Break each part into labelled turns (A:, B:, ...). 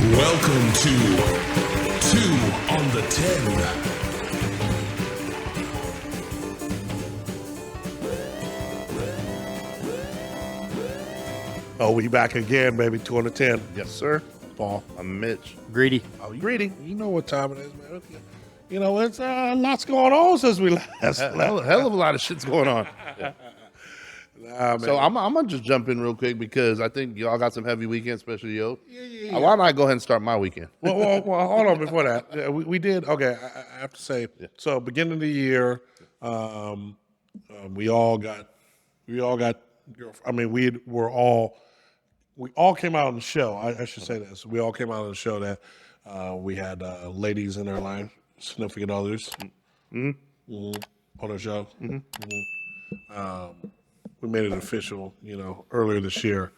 A: Welcome to 2 on the 10.
B: Oh, we back again, baby. 2 on the 10.
C: Yes, sir.
B: Paul.
C: I'm Mitch.
D: Greedy.
B: Oh,
C: Greedy.
B: You know what time it is, man. You know, it's lots going on since we last
C: Hell of a lot of shit's going on. So I'm gonna just jump in real quick because I think y'all got some heavy weekends, especially yo.
B: Yeah.
C: Why not go ahead and start my weekend?
B: Well, hold on before that. Yeah, we did. Okay, I have to say. So beginning of the year, we all got. I mean, we all came out on the show. I should say this. We all came out on the show that we had ladies in our line, significant others, on the show. We made it official, earlier this year.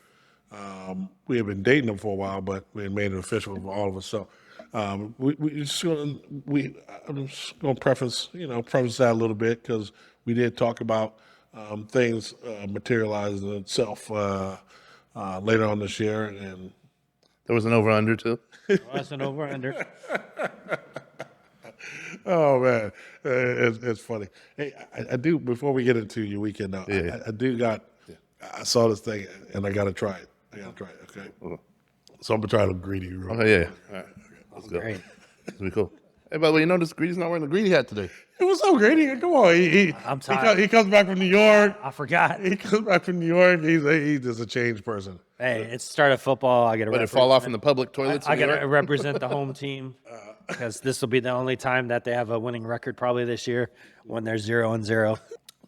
B: We had been dating them for a while, but we had made it official for all of us. So I'm just gonna preface that a little bit because we did talk about things materializing itself later on this year, and
C: There was an over under too.
D: That's an over under.
B: oh man, it's funny. Hey, I do. Before we get into your weekend, though, I do got. I saw this thing and I gotta try it. Okay. So I'm gonna try to greedy. Real
C: Okay, yeah. All right. Let's go.
D: Great.
C: It's gonna be cool. Hey, by the way, you notice Greedy's not wearing the Greedy hat today.
B: It was so greedy. Come on,
D: I'm tired.
B: He comes back from New York.
D: I forgot.
B: He comes back from New York. He's just a changed person.
D: Hey, it's the start of football. I got to
C: Let it fall off in the public toilets.
D: I
C: in New
D: got to
C: York.
D: represent the home team because this will be the only time that they have a winning record probably this year when they're 0-0.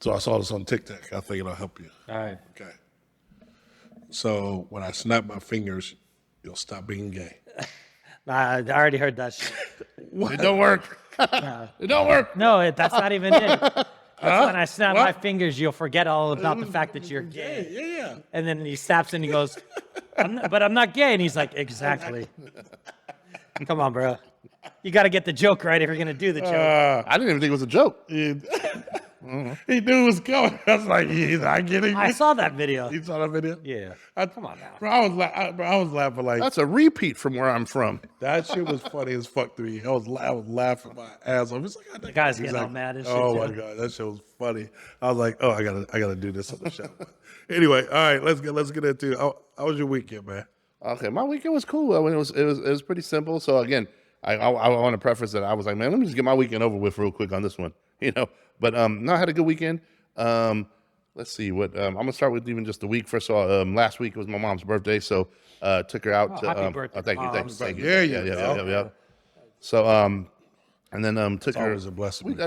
B: So I saw this on TikTok. I think it'll help you.
D: All right.
B: Okay. So when I snap my fingers, you'll stop being gay.
D: I already heard that shit.
C: It don't work. It don't work.
D: No, that's not even it. That's when I snap my fingers, you'll forget all about the fact that you're gay.
B: Yeah.
D: And then he snaps and he goes, but I'm not gay. And he's like, exactly. Come on, bro. You got to get the joke right if you're going to do the joke.
C: I didn't even think it was a joke.
B: He knew it was coming. I was like, he's not getting
D: I
B: it.
D: saw that video.
B: You saw that video?
D: Yeah.
B: Come
D: on now.
B: Bro, I was laughing like
C: That's a repeat from where I'm from.
B: that shit was funny as fuck to me. I was laughing my ass off. It's like,
D: The guy's getting all
B: like,
D: mad and shit.
B: oh my
D: too.
B: god, that shit was funny. I was like, oh, I gotta do this on the show. Anyway, all right, let's get into. How was your weekend, man?
C: Okay, my weekend was cool. I mean, it was pretty simple. So again, I want to preface that I was like, man, let me just get my weekend over with real quick on this one, But no, I had a good weekend. Let's see what I'm gonna start with even just the week. First of all, last week was my mom's birthday, so took her out to.
D: happy birthday,
C: thank you.
D: Mom's.
C: Yeah. So and then took her.
B: always a blessing.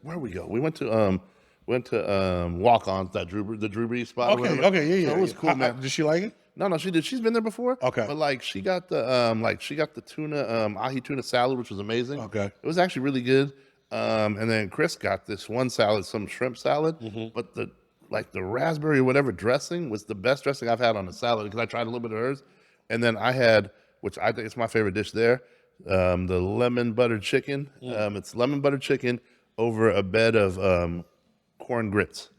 C: Where we go? We went to walk-ons that the Drew Brees spot. or whatever.
B: Okay, yeah.
C: So it was cool, man.
B: Did she like it?
C: No, she did. She's been there before.
B: Okay.
C: But like she got the tuna ahi tuna salad, which was amazing.
B: Okay.
C: It was actually really good. And then Chris got this one salad, some shrimp salad, but the raspberry or whatever dressing was the best dressing I've had on a salad because I tried a little bit of hers. And then I had, which I think is my favorite dish there, the lemon butter chicken. It's lemon butter chicken over a bed of corn grits.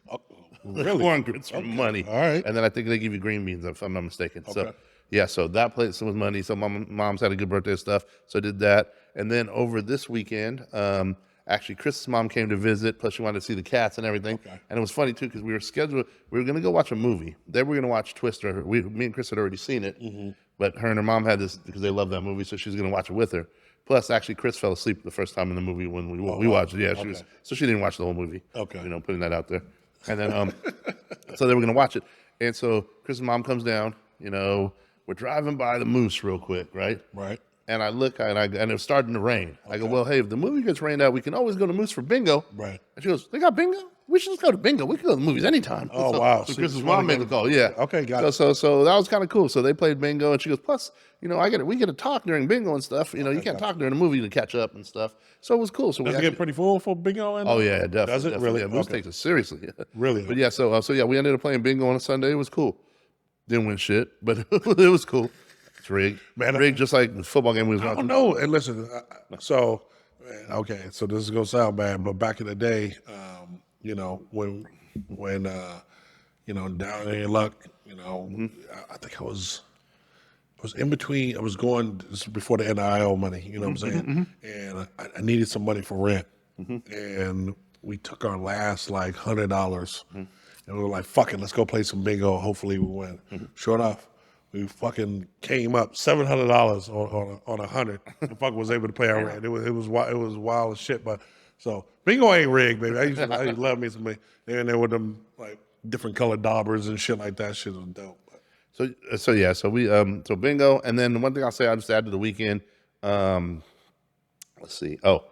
B: Really?
C: Corn grits for money.
B: All right.
C: And then I think they give you green beans if I'm not mistaken. So yeah, so that place was money. So my mom's had a good birthday and stuff. So I did that. And then over this weekend, actually Chris's mom came to visit, plus she wanted to see the cats and everything. Okay. And it was funny too, because we were gonna go watch a movie. They were gonna watch Twister. Me and Chris had already seen it, but her and her mom had this because they love that movie, so she was gonna watch it with her. Plus, actually, Chris fell asleep the first time in the movie when we watched it. Yeah, so she didn't watch the whole movie.
B: Okay.
C: Putting that out there. And then, so they were going to watch it. And so Chris's mom comes down, we're driving by the Moose real quick, right?
B: Right.
C: And I look, and it was starting to rain. I go, well, hey, if the movie gets rained out, we can always go to Moose for bingo.
B: Right.
C: And she goes, they got bingo? We should just go to bingo. We can go to the movies anytime.
B: Oh, wow.
C: So
B: So
C: Chris's
B: you wanna
C: mom made
B: go
C: the call, yeah.
B: Okay, got it.
C: So that was kind of cool. So they played bingo, and she goes, plus, we get to talk during bingo and stuff. You can't talk during the movie to catch up and stuff. So it was cool. So
B: Does it get pretty full for bingo?
C: Oh yeah, definitely.
B: Does it
C: definitely.
B: really?
C: Yeah, Moose
B: Okay.
C: takes it seriously.
B: Really?
C: But yeah, so yeah, we ended up playing bingo on a Sunday. It was cool. Didn't win shit, but it was cool. It's rigged, rigged just like the football game we was
B: I
C: watching.
B: don't know. And listen, so so this is gonna sound bad, but back in the day, when down in your luck, I think I was was in between. I was going, this was before the NIL money, you know what I'm saying? And I needed some money for rent. And we took our last like $100 and we were like, fuck it, let's go play some bingo. Hopefully we win. Sure enough, we fucking came up $700 on a 100. The fuck was able to pay our rent. It was wild as shit. But so bingo ain't rigged, baby. I used to love me some bingo. And there with them like different colored daubers and shit like that. Shit was dope.
C: So we so bingo, and then one thing I'll say, I'll just add to the weekend. Let's see. Oh,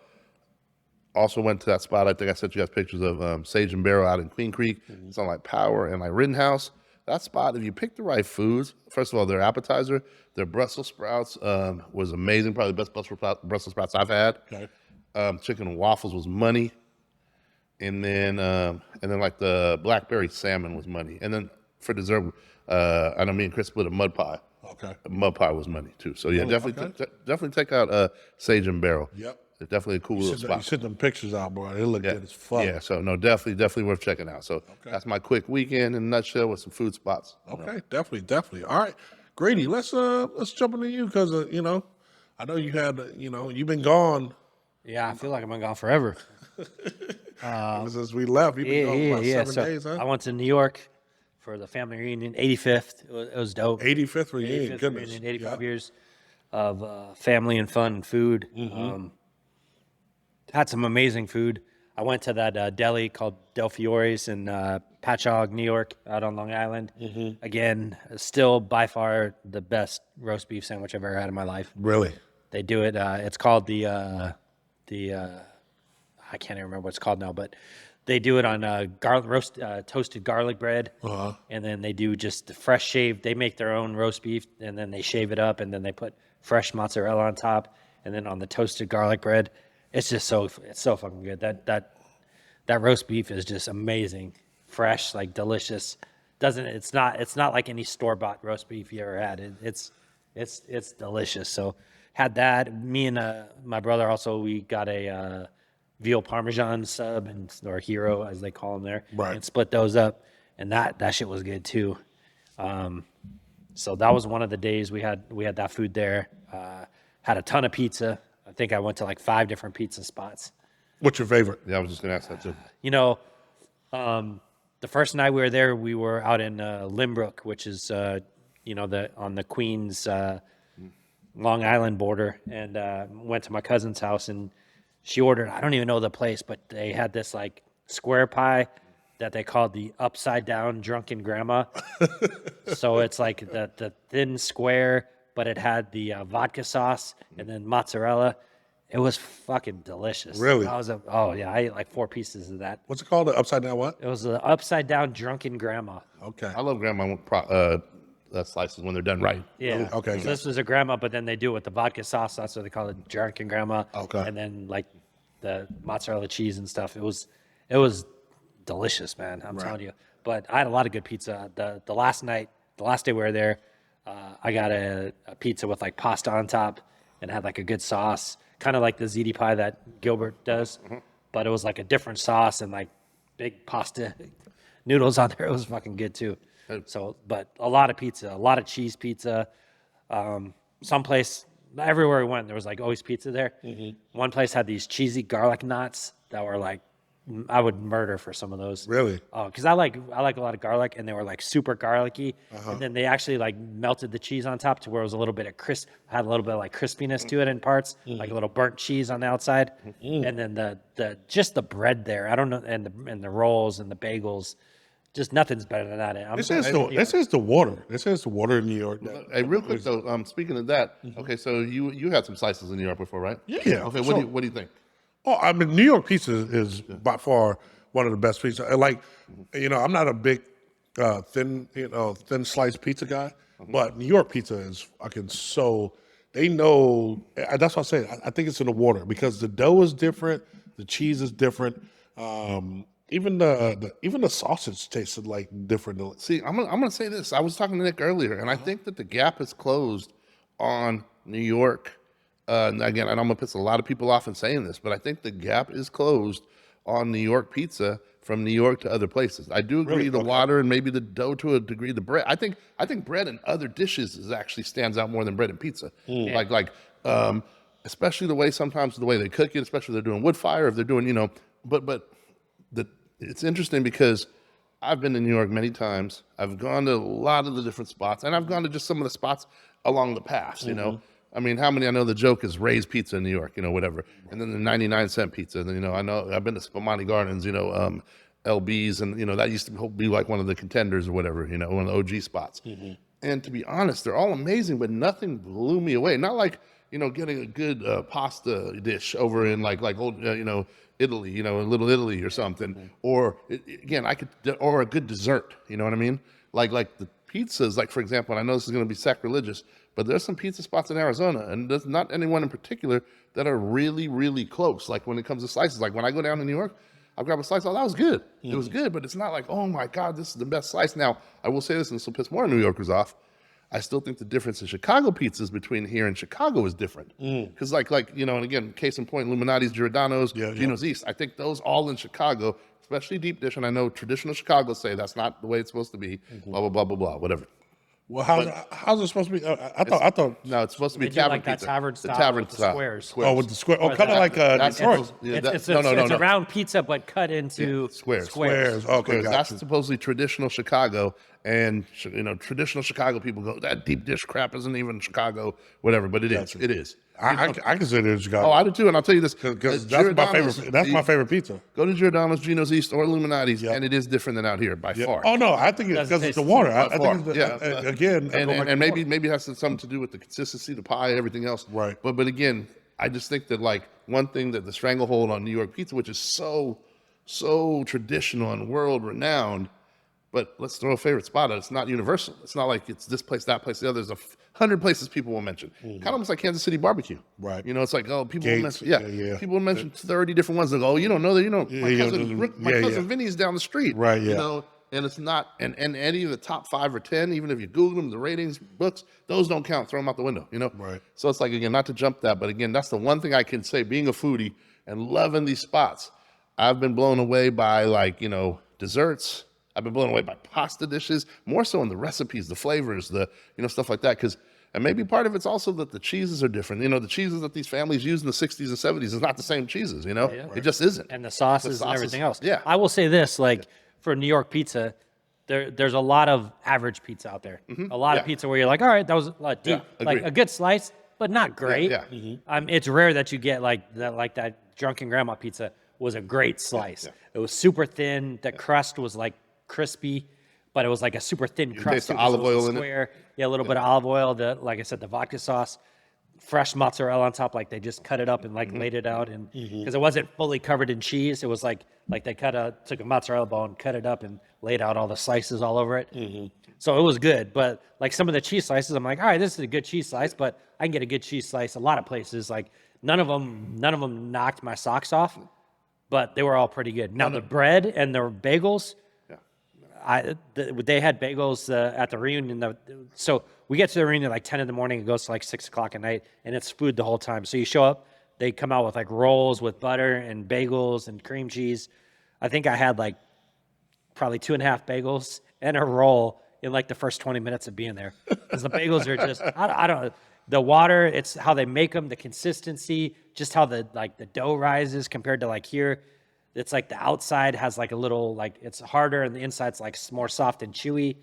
C: also went to that spot. I think I sent you guys pictures of Sage and Barrel out in Queen Creek. It's on like Power and like Rittenhouse. That spot, if you pick the right foods, first of all, their appetizer, their Brussels sprouts was amazing. Probably the best Brussels sprouts I've had.
B: Okay.
C: Chicken and waffles was money, and then like the blackberry salmon was money, and then for dessert. I know me and Chris split a mud pie.
B: Okay.
C: Mud pie was money too. So yeah, definitely check out Sage and Barrel.
B: Yep.
C: It's definitely a cool little
B: You
C: spot.
B: sent them pictures out, bro. They look good as fuck.
C: Yeah, so no, definitely worth checking out. So that's my quick weekend in a nutshell with some food spots.
B: Okay, definitely. All right, Grady, let's jump into you because you know, I know you had you've been gone
D: Yeah, I feel like I've been gone forever.
B: since we left. You've been gone about 7
D: So
B: days, huh?
D: I went to New York for the family reunion, 85th. It was dope.
B: 85th reunion.
D: 85th
B: Goodness.
D: reunion, 85
B: Yep.
D: years of family and fun and food. Had some amazing food. I went to that deli called Del Fiore's in Patchogue, New York, out on Long Island. Again, still by far the best roast beef sandwich I've ever had in my life.
B: Really?
D: They do it. It's called the I can't even remember what it's called now, but they do it on toasted garlic bread, and then they do just the fresh shaved. They make their own roast beef, and then they shave it up, and then they put fresh mozzarella on top, and then on the toasted garlic bread. It's just it's so fucking good. That roast beef is just amazing, fresh, like delicious. It's not like any store bought roast beef you ever had. It's delicious. So had that. Me and my brother also, we got a veal parmesan sub or hero as they call them there,
B: Right.
D: and split those up, and that shit was good too. So that was one of the days we had that food there. Had a ton of pizza. I think I went to like 5 different pizza spots.
B: What's your favorite?
C: Yeah, I was just gonna ask that too.
D: You know, the first night we were there, we were out in Limbrook, which is on the Queens Long Island border, and went to my cousin's house, and she ordered, I don't even know the place, but they had this like square pie that they called the upside down drunken grandma. So it's like the thin square, but it had the vodka sauce and then mozzarella. It was fucking delicious.
B: Really?
D: I ate like 4 pieces of that.
B: What's it called? The upside down what?
D: It was the upside down drunken grandma.
B: Okay.
C: I love grandma slices when they're done right.
D: Yeah.
B: Okay.
D: So this was a grandma, but then they do it with the vodka sauce. That's what they call it, drunken grandma.
B: Okay.
D: And then like the mozzarella cheese and stuff. It was delicious, man. I'm telling you. But I had a lot of good pizza. The last day we were there, I got a pizza with like pasta on top and had like a good sauce, kind of like the ziti pie that Gilbert does, but it was like a different sauce and like big pasta noodles on there. It was fucking good too. So, but a lot of pizza, a lot of cheese pizza. Someplace, everywhere we went, there was like always pizza there. One place had these cheesy garlic knots that were like, I would murder for some of those.
B: Really?
D: Oh, because I like a lot of garlic, and they were like super garlicky. And then they actually like melted the cheese on top to where it was a little bit of had a little bit of like crispiness to it in parts, like a little burnt cheese on the outside. And then the just the bread there, I don't know, and the rolls and the bagels, just nothing's better than that.
B: This is the water. This is the water in New York.
C: Hey, real quick though, speaking of that, okay, so you had some slices in New York before, right?
B: Yeah.
C: Okay,
B: So-
C: what do you think?
B: Oh, I mean, New York pizza is by far one of the best pizza. Like, I'm not a big thin sliced pizza guy, but New York pizza is fucking so. They know. That's what I say. I think it's in the water because the dough is different, the cheese is different. Even the sausage tasted like different.
C: See, I'm gonna say this. I was talking to Nick earlier, and I think that the gap is closed on New York. And again, and I'm gonna piss a lot of people off in saying this, but I think the gap is closed on New York pizza from New York to other places. I do agree the water and maybe the dough to a degree, the bread. I think bread and other dishes actually stands out more than bread and pizza. Especially the way they cook it, especially if they're doing wood fire, if they're doing, it's interesting because I've been to New York many times. I've gone to a lot of the different spots, and I've gone to just some of the spots along the paths, you know. I mean, how many? I know the joke is Ray's Pizza in New York, whatever. And then the 99-cent pizza. And then, I know I've been to Spumani Gardens, LB's, and, that used to be like one of the contenders or whatever, one of the OG spots. And to be honest, they're all amazing, but nothing blew me away. Not like, getting a good pasta dish over in like old, Italy, in Little Italy or something. Or again, or a good dessert, you know what I mean? Like the pizzas, like for example, and I know this is going to be sacrilegious, but there's some pizza spots in Arizona, and there's not anyone in particular that are really, really close. Like when it comes to slices, like when I go down to New York, I'll grab a slice. Oh, that was good. It was good, but it's not like, oh my God, this is the best slice. Now, I will say this, and this will piss more New Yorkers off. I still think the difference in Chicago pizzas between here and Chicago is different. Because and again, case in point, Illuminati's, Giordano's, Gino's East. I think those all in Chicago, especially deep dish, and I know traditional Chicago say that's not the way it's supposed to be, blah, blah, blah, blah, blah, whatever.
B: Well, how's it supposed to be? I thought.
C: No, it's supposed to be
D: They do
C: tavern
D: like that
C: pizza.
D: tavern
C: The
D: style
C: tavern
D: with the
C: style.
D: squares.
B: Oh, with the square. Oh, kind of like
C: That's
B: Detroit.
C: supposed- yeah,
D: It's
C: that-
D: a round pizza, but cut into
C: squares.
B: Squares. Okay,
C: Because that's
B: gotcha.
C: supposedly traditional Chicago, and traditional Chicago people go, that deep dish crap isn't even Chicago, whatever. But it is. It is.
B: I consider it Chicago.
C: Oh, I do too, and I'll tell you this
B: because that's my favorite. That's my favorite pizza.
C: Go to Giordano's, Gino's East, or Illuminati's, and it is different than out here by far.
B: Oh no, I think it's because it's the water. I think it's
C: Yeah.
B: again, I go back to
C: and maybe
B: water.
C: it has something to do with the consistency, the pie, everything else.
B: Right.
C: But again, I just think that like one thing that the stranglehold on New York pizza, which is so traditional and world renowned, but let's throw a favorite spot out. It's not universal. It's not like it's this place, that place, the other. There's 100 places people will mention. Kind of almost like Kansas City barbecue.
B: Right.
C: It's like, oh, people will
B: Gates,
C: mention,
B: yeah.
C: people will mention 30 different ones. They go, oh, you don't know that, my cousin Vinny's down the street.
B: Right, yeah.
C: And it's not, and any of the top 5 or 10, even if you Google them, the ratings, books, those don't count. Throw them out the window,
B: Right.
C: So it's like, again, not to jump that, but again, that's the one thing I can say, being a foodie and loving these spots. I've been blown away by desserts. I've been blown away by pasta dishes, more so in the recipes, the flavors, the, stuff like that. And maybe part of it's also that the cheeses are different. The cheeses that these families used in the 60s and 70s is not the same cheeses, It just isn't.
D: and the sauces and everything else.
C: Yeah.
D: I will say this, for New York pizza, there's a lot of average pizza out there. A lot of pizza where you're like, all right, that was deep, like
C: agreed.
D: a good slice, but not great.
C: Yeah.
D: It's rare that you get that drunken grandma pizza was a great slice. It was super thin. The crust was like crispy, but it was like a super thin crust.
C: taste the
D: too, 'cause
C: olive
D: was
C: oil in it.
D: square. Yeah, a little bit of olive oil. Like I said, the vodka sauce, fresh mozzarella on top. Like they just cut it up and laid it out, and because it wasn't fully covered in cheese, it was like they took a mozzarella bone, cut it up, and laid out all the slices all over it. So it was good. But like some of the cheese slices, I'm like, all right, this is a good cheese slice, but I can get a good cheese slice a lot of places. Like none of them knocked my socks off, but they were all pretty good. Now the bread and the bagels. They had bagels at the reunion. So we get to the reunion at like 10 in the morning. It goes to like 6 o'clock at night, and it's food the whole time. So you show up, they come out with like rolls with butter and bagels and cream cheese. I think I had like probably 2.5 bagels and a roll in like the first 20 minutes of being there. Because the bagels are just, I don't know. The water, it's how they make them, the consistency, just how the dough rises compared to like here. It's like the outside has like a little, like it's harder and the inside's like more soft and chewy.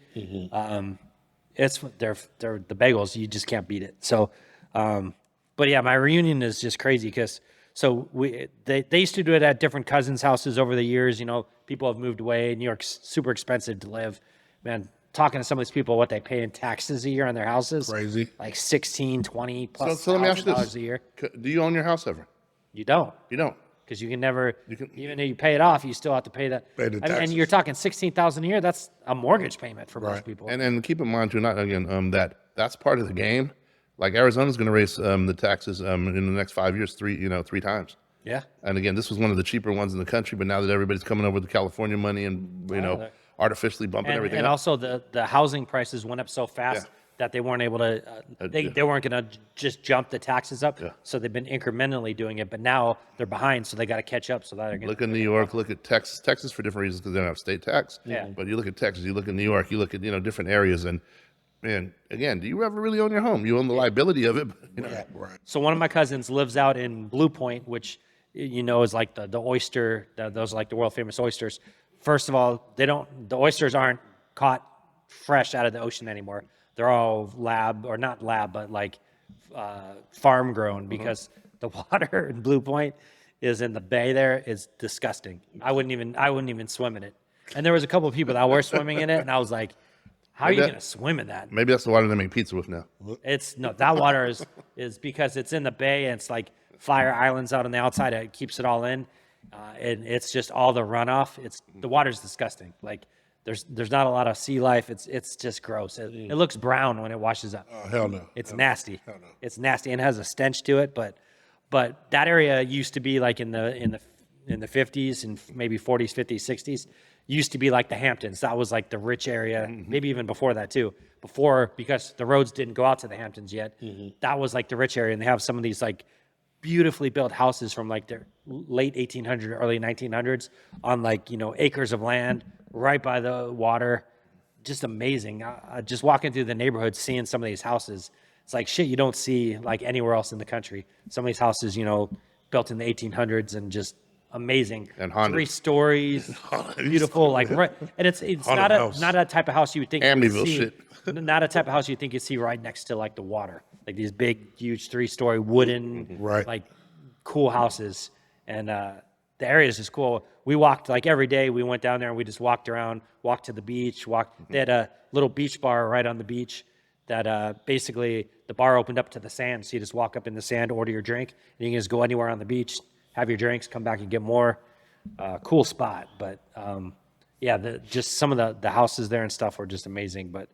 D: They're the bagels, you just can't beat it. So, but yeah, my reunion is just crazy because they used to do it at different cousins' houses over the years. People have moved away. New York's super expensive to live. Man, talking to some of these people, what they pay in taxes a year on their houses.
B: Crazy.
D: Like 16, 20 plus
C: So let me ask you
D: $1,000
C: this.
D: a year.
C: Do you own your house ever?
D: You don't.
C: You don't.
D: Because you can never, even if you pay it off, you still have to pay that.
B: Pay the
D: and
B: taxes.
D: you're talking $16,000 a year. That's a mortgage payment for most people.
C: And keep in mind too, not again, that's part of the game. Like Arizona's going to raise the taxes in the next 5 years, three times.
D: Yeah.
C: And again, this was one of the cheaper ones in the country, but now that everybody's coming over with the California money and artificially bumping everything
D: And
C: up.
D: also the housing prices went up so fast that they weren't able to, they weren't going to just jump the taxes up. So they've been incrementally doing it, but now they're behind, so they got to catch up. So that they're going
C: Look at New York, look at Texas. Texas for different reasons because they don't have state tax.
D: Yeah.
C: But you look at Texas, you look at New York, you look at different areas, and man, again, do you ever really own your home? You own the liability of it. But,
B: Right.
D: So one of my cousins lives out in Blue Point, which is like the oyster. Those are like the world famous oysters. First of all, the oysters aren't caught fresh out of the ocean anymore. They're all not lab, but like farm grown because the water in Blue Point is in the bay. There is disgusting. I wouldn't even swim in it. And there was a couple of people that were swimming in it, and I was like, how are you going to swim in that?
C: maybe that's the water they make pizza with now.
D: That water is because it's in the bay and it's like fire islands out on the outside. It keeps it all in, and it's just all the runoff. The water's disgusting. Like there's not a lot of sea life. It's just gross. It looks brown when it washes up.
B: Oh, hell no.
D: It's nasty. It's nasty and has a stench to it. But that area used to be like in the 50s and maybe 40s, 50s, 60s. Used to be like the Hamptons. That was like the rich area, maybe even before that too. Because the roads didn't go out to the Hamptons yet, that was like the rich area. And they have some of these like beautifully built houses from like the late 1800s, early 1900s on like, acres of land right by the water. Just amazing. Just walking through the neighborhood, seeing some of these houses. It's like shit you don't see like anywhere else in the country. Some of these houses, built in the 1800s and just amazing.
C: And haunted.
D: 3 stories, beautiful, like right. And it's not a type of house you would think
C: Amityville
D: you'd see, not a type of house you think you'd see right next to like the water, like these big, huge 3-story wooden,
B: Right.
D: like cool houses. And the area is just cool. We walked like every day. We went down there and we just walked around, walked to the beach. They had a little beach bar right on the beach that basically the bar opened up to the sand. So you just walk up in the sand, order your drink, and you can just go anywhere on the beach, have your drinks, come back and get more. Cool spot. But just some of the houses there and stuff were just amazing. But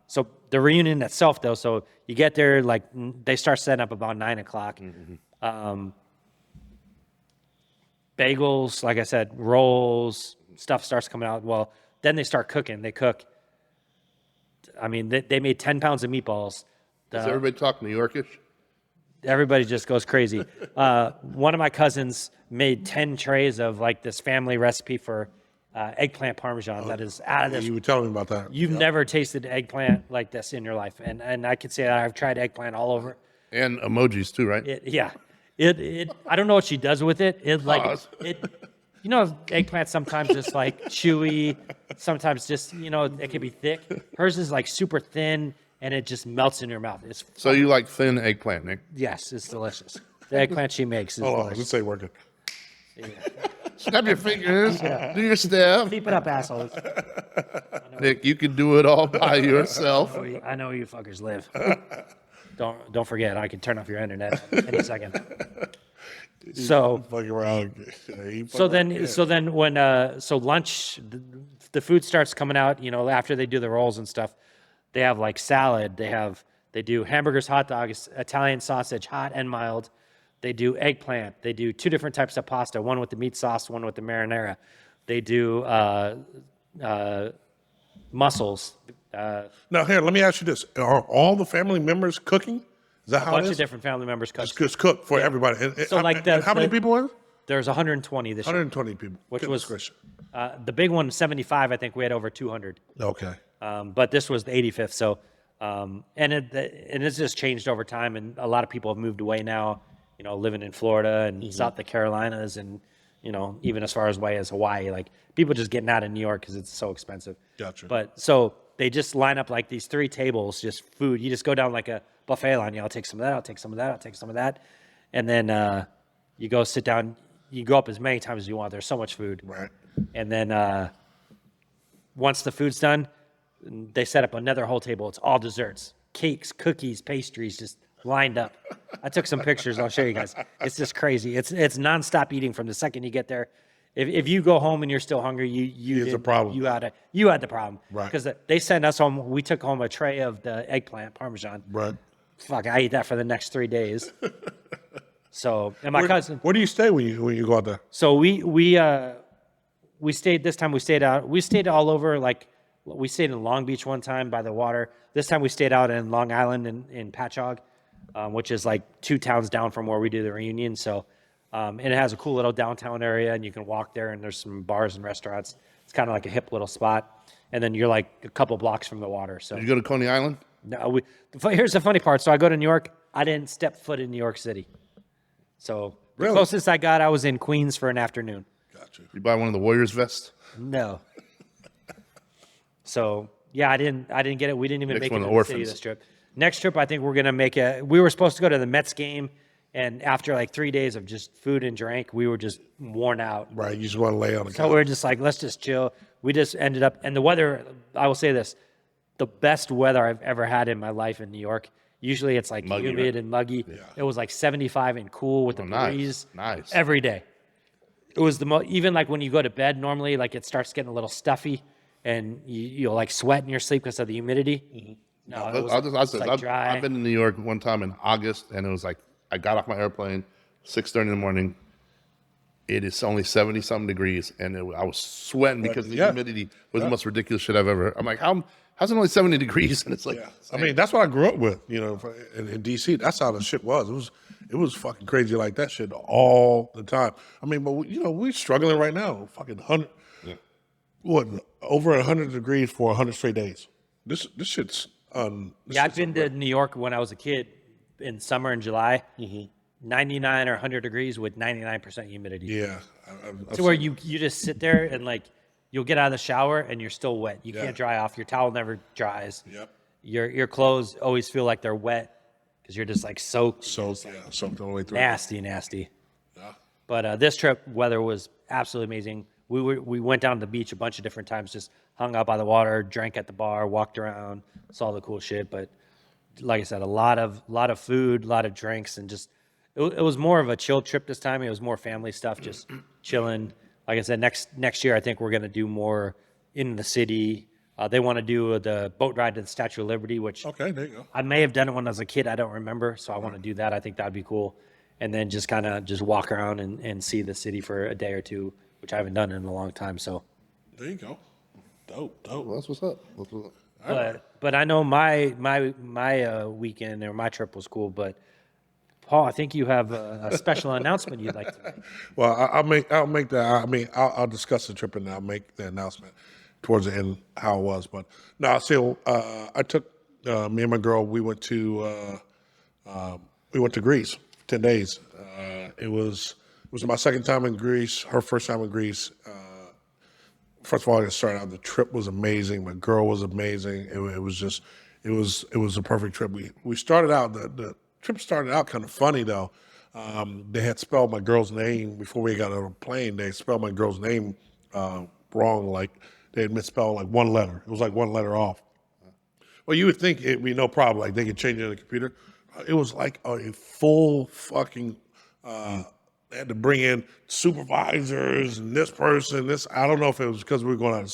D: so the reunion itself, though, so you get there, like they start setting up about 9 o'clock. Bagels, like I said, rolls, stuff starts coming out. Well, then they start cooking. They cook. I mean, they made 10 pounds of meatballs.
C: Does everybody talk New Yorkish?
D: Everybody just goes crazy. One of my cousins made 10 trays of like this family recipe for eggplant parmesan that is out of this.
B: You were telling me about that.
D: You've never tasted eggplant like this in your life. And I can say that I've tried eggplant all over.
C: And emojis too, right?
D: I don't know what she does with it. Eggplant sometimes just like chewy, sometimes just, it can be thick. Hers is like super thin and it just melts in your mouth.
C: So you like thin eggplant, Nick?
D: Yes, it's delicious. The eggplant she makes is
B: Hold on,
D: delicious.
B: this ain't working.
C: Snap your fingers, do your step.
D: Keep it up, assholes.
C: Nick, you can do it all by yourself.
D: I know where you fuckers live. Don't forget, I can turn off your internet any second. So
B: Fucking around.
D: so then when lunch, the food starts coming out. After they do the rolls and stuff, they have like salad. They do hamburgers, hot dogs, Italian sausage, hot and mild. They do eggplant. They do 2 different types of pasta, one with the meat sauce, one with the marinara. They do mussels.
B: Now, here, let me ask you this. Are all the family members cooking? Is that
D: A
B: how
D: bunch
B: it
D: of
B: is?
D: different family members cook.
B: It's cooked for everybody.
D: So, like,
B: and how many
D: the-
B: people are there?
D: There's 120 this year.
B: 120 people.
D: Which
B: Goodness
D: was-
B: gracious.
D: The big one, 75, I think we had over 200.
B: Okay.
D: But this was the 85th. So, and it's just changed over time. And a lot of people have moved away now, living in Florida and South the Carolinas and, even as far away as Hawaii. Like, people just getting out of New York because it's so expensive.
B: Gotcha.
D: But so they just line up like these 3 tables, just food. You just go down like a buffet line. I'll take some of that. I'll take some of that. I'll take some of that. And then you go sit down. You go up as many times as you want. There's so much food.
B: Right.
D: And then once the food's done, they set up another whole table. It's all desserts, cakes, cookies, pastries, just lined up. I took some pictures. I'll show you guys. It's just crazy. It's nonstop eating from the second you get there. If you go home and you're still hungry,
B: It's a problem.
D: You had the problem,
B: Right.
D: Because they sent us home. We took home a tray of the eggplant parmesan.
B: Right.
D: Fuck, I ate that for the next 3 days. So, and my cousin.
B: Where do you stay when you go out there?
D: So we stayed this time. We stayed out. We stayed all over like We stayed in Long Beach one time by the water. This time we stayed out in Long Island in Patchogue, which is like 2 towns down from where we do the reunion. So, and it has a cool little downtown area, and you can walk there, and there's some bars and restaurants. It's kind of like a hip little spot, and then you're like a couple blocks from the water. So
C: Did you go to Coney Island?
D: no, here's the funny part. So I go to New York. I didn't step foot in New York City. So the
B: Really?
D: closest I got, I was in Queens for an afternoon.
B: Gotcha.
C: You buy one of the Warriors vests?
D: No. So yeah, I didn't get it. We didn't even
C: Next
D: make it
C: one,
D: to
C: the
D: the city
C: Orphans.
D: this trip. Next trip, I think we're gonna make we were supposed to go to the Mets game, and after like 3 days of just food and drink, we were just worn out.
B: Right. You just want to lay on the
D: So
B: couch.
D: we were just like, let's just chill. We just ended up, and the weather. I will say this: the best weather I've ever had in my life in New York. Usually it's like
C: Muggy,
D: humid
C: right?
D: and muggy. It was like 75 and cool with the
C: nice,
D: breeze
C: nice.
D: every day. It was even like when you go to bed normally, like it starts getting a little stuffy and you'll like sweat in your sleep because of the humidity. No, it was,
C: I'll
D: it's
C: say,
D: like dry.
C: I've been in New York one time in August, and it was like I got off my airplane 6:30 in the morning. It is only 70-something degrees, and I was sweating because the
B: yeah.
C: humidity was the most ridiculous shit I've ever. I'm like, how's it only 70 degrees? And it's like,
B: I mean, that's what I grew up with, you know, in DC. That's how the shit was. It was fucking crazy like that shit all the time. I mean, but we're struggling right now. Fucking 100, over 100 degrees for 100 straight days. This shit's
D: Yeah, I've been to New York when I was a kid in summer in July. 99 or 100 degrees with 99% humidity.
B: Yeah.
D: To where you just sit there and like you'll get out of the shower and you're still wet. You can't dry off. Your towel never dries.
B: Yep.
D: Your clothes always feel like they're wet because you're just like soaked.
B: Soaked all the way through.
D: Nasty. But this trip, weather was absolutely amazing. We went down to the beach a bunch of different times, just hung out by the water, drank at the bar, walked around, saw the cool shit. But like I said, a lot of food, a lot of drinks, and just it was more of a chill trip this time. It was more family stuff, just chilling. Like I said, next year I think we're gonna do more in the city. They want to do the boat ride to the Statue of Liberty, which
B: Okay, there you go.
D: I may have done it when I was a kid. I don't remember, so I want to do that. I think that'd be cool. And then just kind of just walk around and see the city for a day or two, which I haven't done in a long time. So,
B: There you go. Dope.
C: well, that's what's up. That's what's up.
D: but I know my weekend or my trip was cool. But Paul, I think you have a special announcement you'd like to make.
B: Well, I'll make that. I mean, I'll discuss the trip and I'll make the announcement towards the end how it was. But no, still, I took me and my girl. We went to Greece for 10 days. It was my second time in Greece. Her first time in Greece. First of all, I started out. The trip was amazing. My girl was amazing. It was a perfect trip. We started out the trip started out kind of funny though. They had spelled my girl's name before we got on a plane. They spelled my girl's name wrong. Like they had misspelled like one letter. It was like one letter off. Well, you would think it'd be no problem. Like they could change it in the computer. It was like a full fucking. They had to bring in supervisors and this person. This I don't know if it was because we were going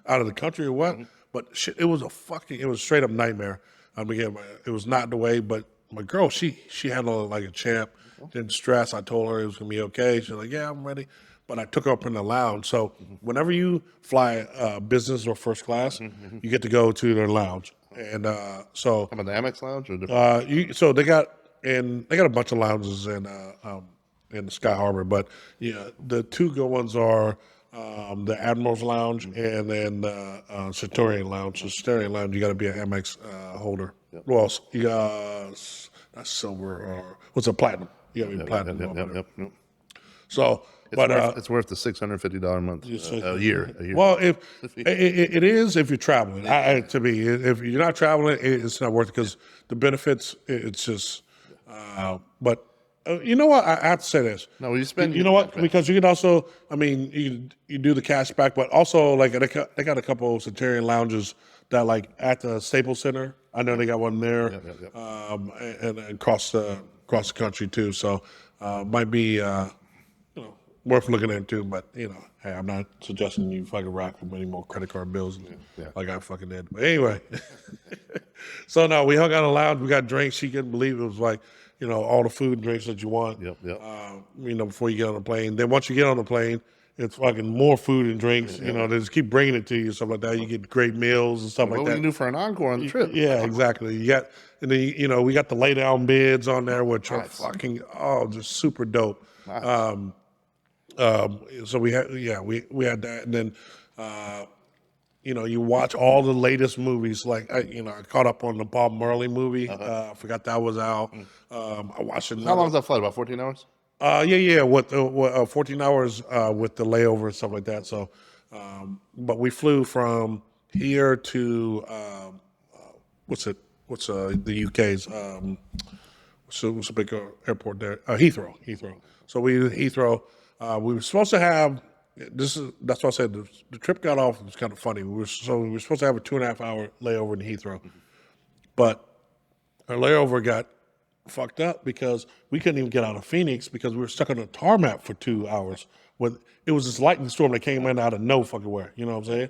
B: out of the country or what. But shit, it was a straight up nightmare. Again, it was not the way. But my girl, she handled it like a champ. Didn't stress. I told her it was gonna be okay. She's like, yeah, I'm ready. But I took her up in the lounge. So whenever you fly business or first class, you get to go to their lounge. And so
C: How about the Amex Lounge or the
B: so they got a bunch of lounges in the Sky Harbor, but yeah, the two good ones are the Admiral's Lounge and then the Centurion Lounge. So Centurion Lounge, you got to be an Amex holder. Well, you got not silver or what's a platinum? You got to be platinum.
C: Yep.
B: So,
C: It's worth the $650 a month a year.
B: Well, if it is if you're traveling, to me, if you're not traveling, it's not worth it because the benefits. It's just, but you know what? I have to say this.
C: No, you spend.
B: You know what? Because you can also, I mean, you do the cash back, but also like they got a couple of Centurion lounges that like at the Staples Center. I know they got one there, and across the country too. So might be worth looking into. But hey, I'm not suggesting you fucking rack for any more credit card bills like I fucking did. But anyway, so no, we hung out in the lounge. We got drinks. She couldn't believe it was like. All the food and drinks that you want.
C: Yep.
B: Before you get on the plane. Then once you get on the plane, it's fucking more food and drinks. You know, they just keep bringing it to you, stuff like that. You get great meals and stuff
C: What
B: like
C: we
B: that.
C: can do for an encore on the trip?
B: Yeah, exactly. You got, and then you know we got the lay down beds on there, which are
C: Nice.
B: fucking just super dope.
C: Nice.
B: So we had we had that, and then you know you watch all the latest movies. Like I caught up on the Bob Marley movie. I forgot that was out. I watched another.
C: How long is that flight? About 14 hours?
B: Yeah. With 14 hours with the layover and stuff like that. So, but we flew from here to what's the UK's what's a big airport there? Heathrow. So we Heathrow. We were supposed to have that's why I said the trip got off. It was kind of funny. We were supposed to have a 2.5 hour layover in Heathrow, but our layover got fucked up because we couldn't even get out of Phoenix because we were stuck on a tarmac for 2 hours. When it was this lightning storm that came in out of no fucking where. You know what I'm saying?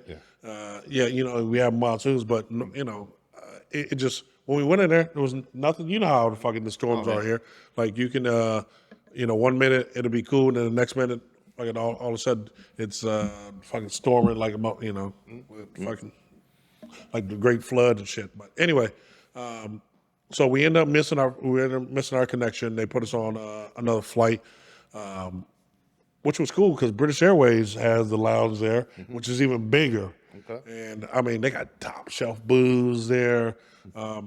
B: Yeah. You know we have monsoons, but you know it just when we went in there was nothing. You know how the storms are here. Like you can you know 1 minute it'll be cool, and then the next minute fucking all of a sudden it's fucking storming like about fucking like the Great Flood and shit. But anyway. So we ended up missing our connection. They put us on another flight, which was cool because British Airways has the lounge there, which is even bigger. Okay. And I mean, they got top shelf booze there,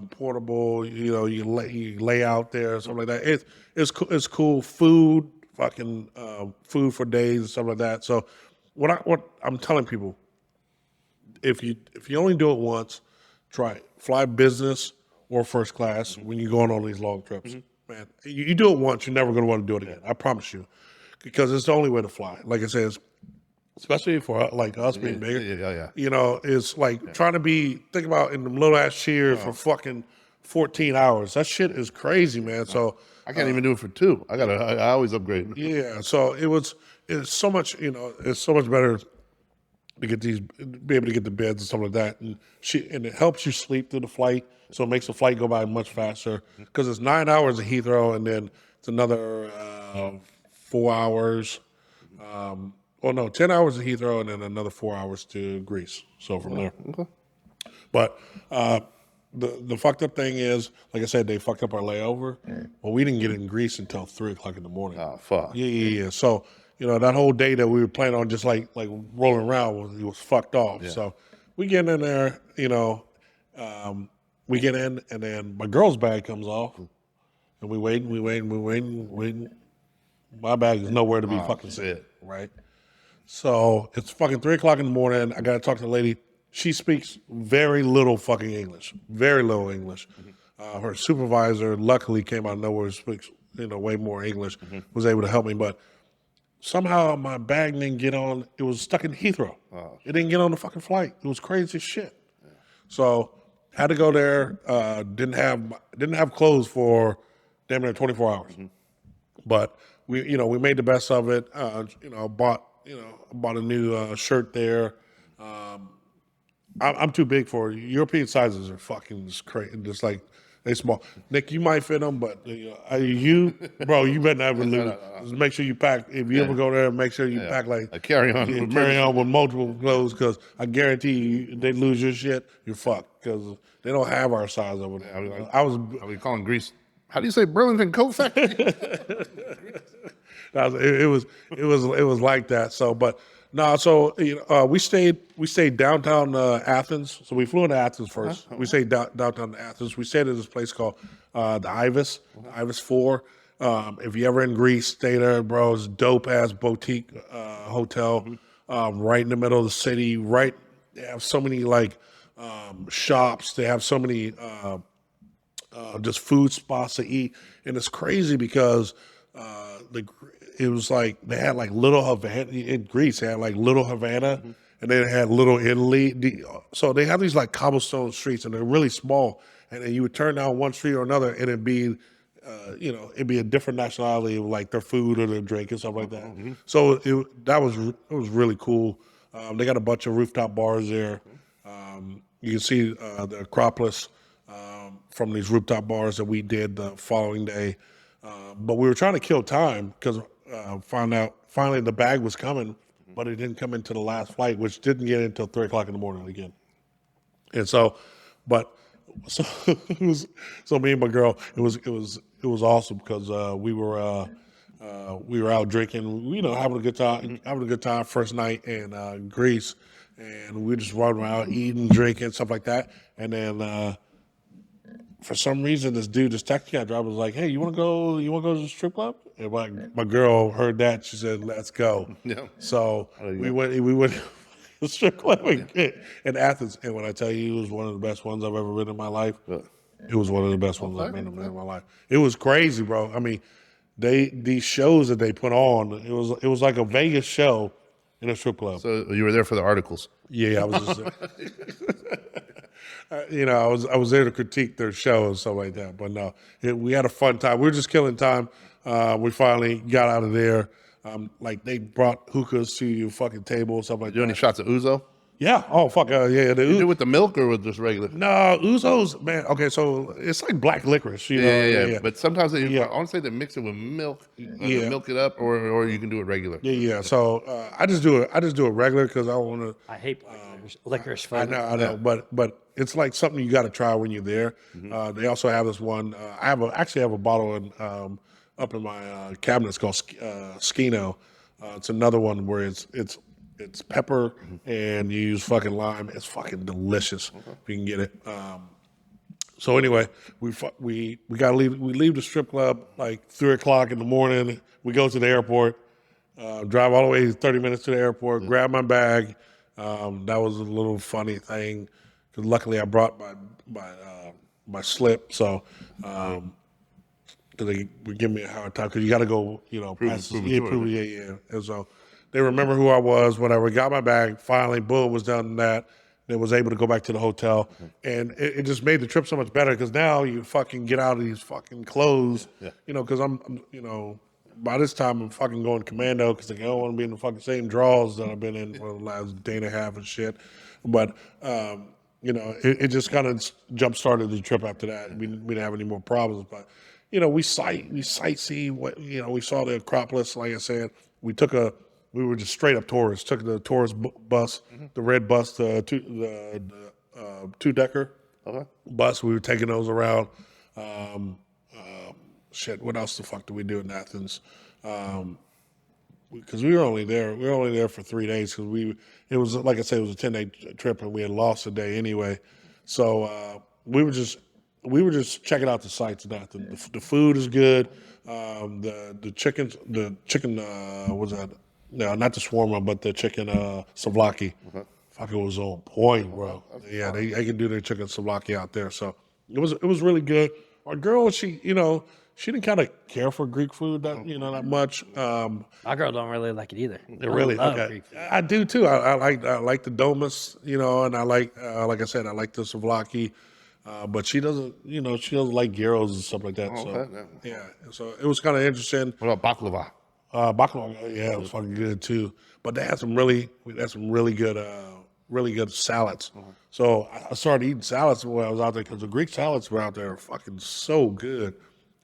B: portable. You know, you lay out there, something like that. It's cool. Food, fucking food for days and stuff like that. So what I'm telling people, if you only do it once, try it. Fly business or first class when you're going on these long trips. Man, you do it once, you're never going to want to do it again. I promise you, because it's the only way to fly. Like I said, especially for like us being bigger.
C: Yeah.
B: You know, it's like trying to think about in the little ass Cheers for fucking 14 hours. That shit is crazy, man. So
C: I can't even do it for 2. I always upgrade.
B: yeah, so it's so much, you know, it's so much better to be able to get the beds and stuff like that, and it helps you sleep through the flight, so it makes the flight go by much faster because it's 9 hours at Heathrow, and then it's another 4 hours. 10 hours at Heathrow, and then another 4 hours to Greece. So from there, but the fucked up thing is, like I said, they fucked up our layover. Well, we didn't get in Greece until 3:00 in the morning.
C: Oh fuck.
B: Yeah. So, you know, that whole day that we were planning on just like rolling around was fucked off. So we get in there, you know, we get in, and then my girl's bag comes off, and we wait. My bag is nowhere to be fucking seen, right? So it's fucking 3:00 in the morning. I got to talk to the lady. She speaks very little fucking English, very little English. Her supervisor luckily came out of nowhere, speaks, you know, way more English, was able to help me, but somehow my bag didn't get on. It was stuck in Heathrow. It didn't get on the fucking flight. It was crazy as shit. So had to go there. Didn't have clothes for damn near 24 hours. But we made the best of it. Bought a new shirt there. I'm too big for it. European sizes are fucking just crazy. Just like they small. Nick, you might fit them, but you better never lose. Just make sure you pack. If you ever go there, make sure you pack like
C: a carry-on.
B: Carry on with multiple clothes, because I guarantee you, they lose your shit, you're fucked, because they don't have our size over there.
C: Are we calling Greece? How do you say Burlington Coat Factory?
B: It was like that. So, but no. So we stayed downtown Athens. So we flew into Athens 1st. We stayed downtown Athens. We stayed at this place called the Ibis, Ibis 4. If you ever in Greece, stay there, bro. It's a dope ass boutique hotel, right in the middle of the city. Right, they have so many like shops. They have so many just food spots to eat, and it's crazy because it was like they had like Little Havana in Greece. They had like Little Havana, and they had Little Italy. So they have these like cobblestone streets, and they're really small. And then you would turn down one street or another, and it'd be a different nationality of like their food or their drink and stuff like that. So it was really cool. They got a bunch of rooftop bars there. You can see the Acropolis from these rooftop bars that we did the following day. But we were trying to kill time because found out finally the bag was coming but it didn't come into the last flight, which didn't get in until 3:00 in the morning again. And so, but so so me and my girl, it was awesome because we were out drinking, having a good time first night in Greece, and we just running around eating, drinking, stuff like that, and then. For some reason, this taxi cab driver was like, "Hey, you want to go to the strip club?" And my girl heard that. She said, "Let's go."
C: Yeah.
B: So we went to the strip club in Athens. And when I tell you, it was one of the best ones I've ever been in my life. It was one of the best ones I've been in my life. It was crazy, bro. I mean, these shows that they put on, it was like a Vegas show in a strip club.
C: So you were there for the articles.
B: Yeah, I was just. I was there to critique their show and stuff like that. But no, we had a fun time. We were just killing time. We finally got out of there. Like they brought hookahs to your fucking table, stuff like
C: Do
B: that.
C: any shots of Uzo?
B: Yeah. Oh fuck. Yeah.
C: You do it with the milk or with just regular?
B: No, Uzo's, man. Okay, so it's like black licorice.
C: Yeah. But sometimes I
B: Yeah.
C: want to say they mix it with milk,
B: Yeah.
C: milk it up, or you can do it regular.
B: Yeah. So I just do it regular because I want to.
D: I hate licorice
B: I
D: flavor.
B: know, but it's like something you got to try when you're there. They also have this one. I actually have a bottle up in my cabinets called Skino. It's another one where it's pepper and you use fucking lime. It's fucking delicious if you can get it. So anyway, we gotta leave. We leave the strip club like 3:00 in the morning. We go to the airport. Drive all the way 30 minutes to the airport. Grab my bag. That was a little funny thing because luckily I brought my slip. So they would give me a hard time because you got to go, prove it. Yeah. And so they remember who I was, whatever. Got my bag. Finally, boom, was done that. Then was able to go back to the hotel, and it just made the trip so much better because now you fucking get out of these fucking clothes, because by this time I'm fucking going commando because I don't want to be in the fucking same drawers that I've been in for the last day and a half and shit. But it just kind of jump started the trip after that. We didn't have any more problems, but we sightsee. We saw the Acropolis. Like I said, we were just straight up tourists. Took the tourist bus, the red bus, the two-decker bus. We were taking those around. Shit, what else the fuck did we do in Athens? Because we were only there for 3 days because it was like I said, it was a 10-day trip and we had lost a day anyway. So we were just checking out the sights in Athens. The food is good. The chicken was that? No, not the shawarma, but the chicken souvlaki. Fuck, it was on point, bro. Yeah, they can do their chicken souvlaki out there. So it was really good. Our girl, she didn't kind of care for Greek food that much.
D: My girl don't really like it either.
B: Really,
D: I love
B: okay.
D: Greek food.
B: I do too. I like the domus, and I like I said, I like the souvlaki. But she doesn't like gyros and stuff like that. Yeah. So it was kind of interesting.
C: What about baklava?
B: Baklava, yeah, it was fucking good too. But they had some really good salads. So I started eating salads when I was out there because the Greek salads were out there fucking so good.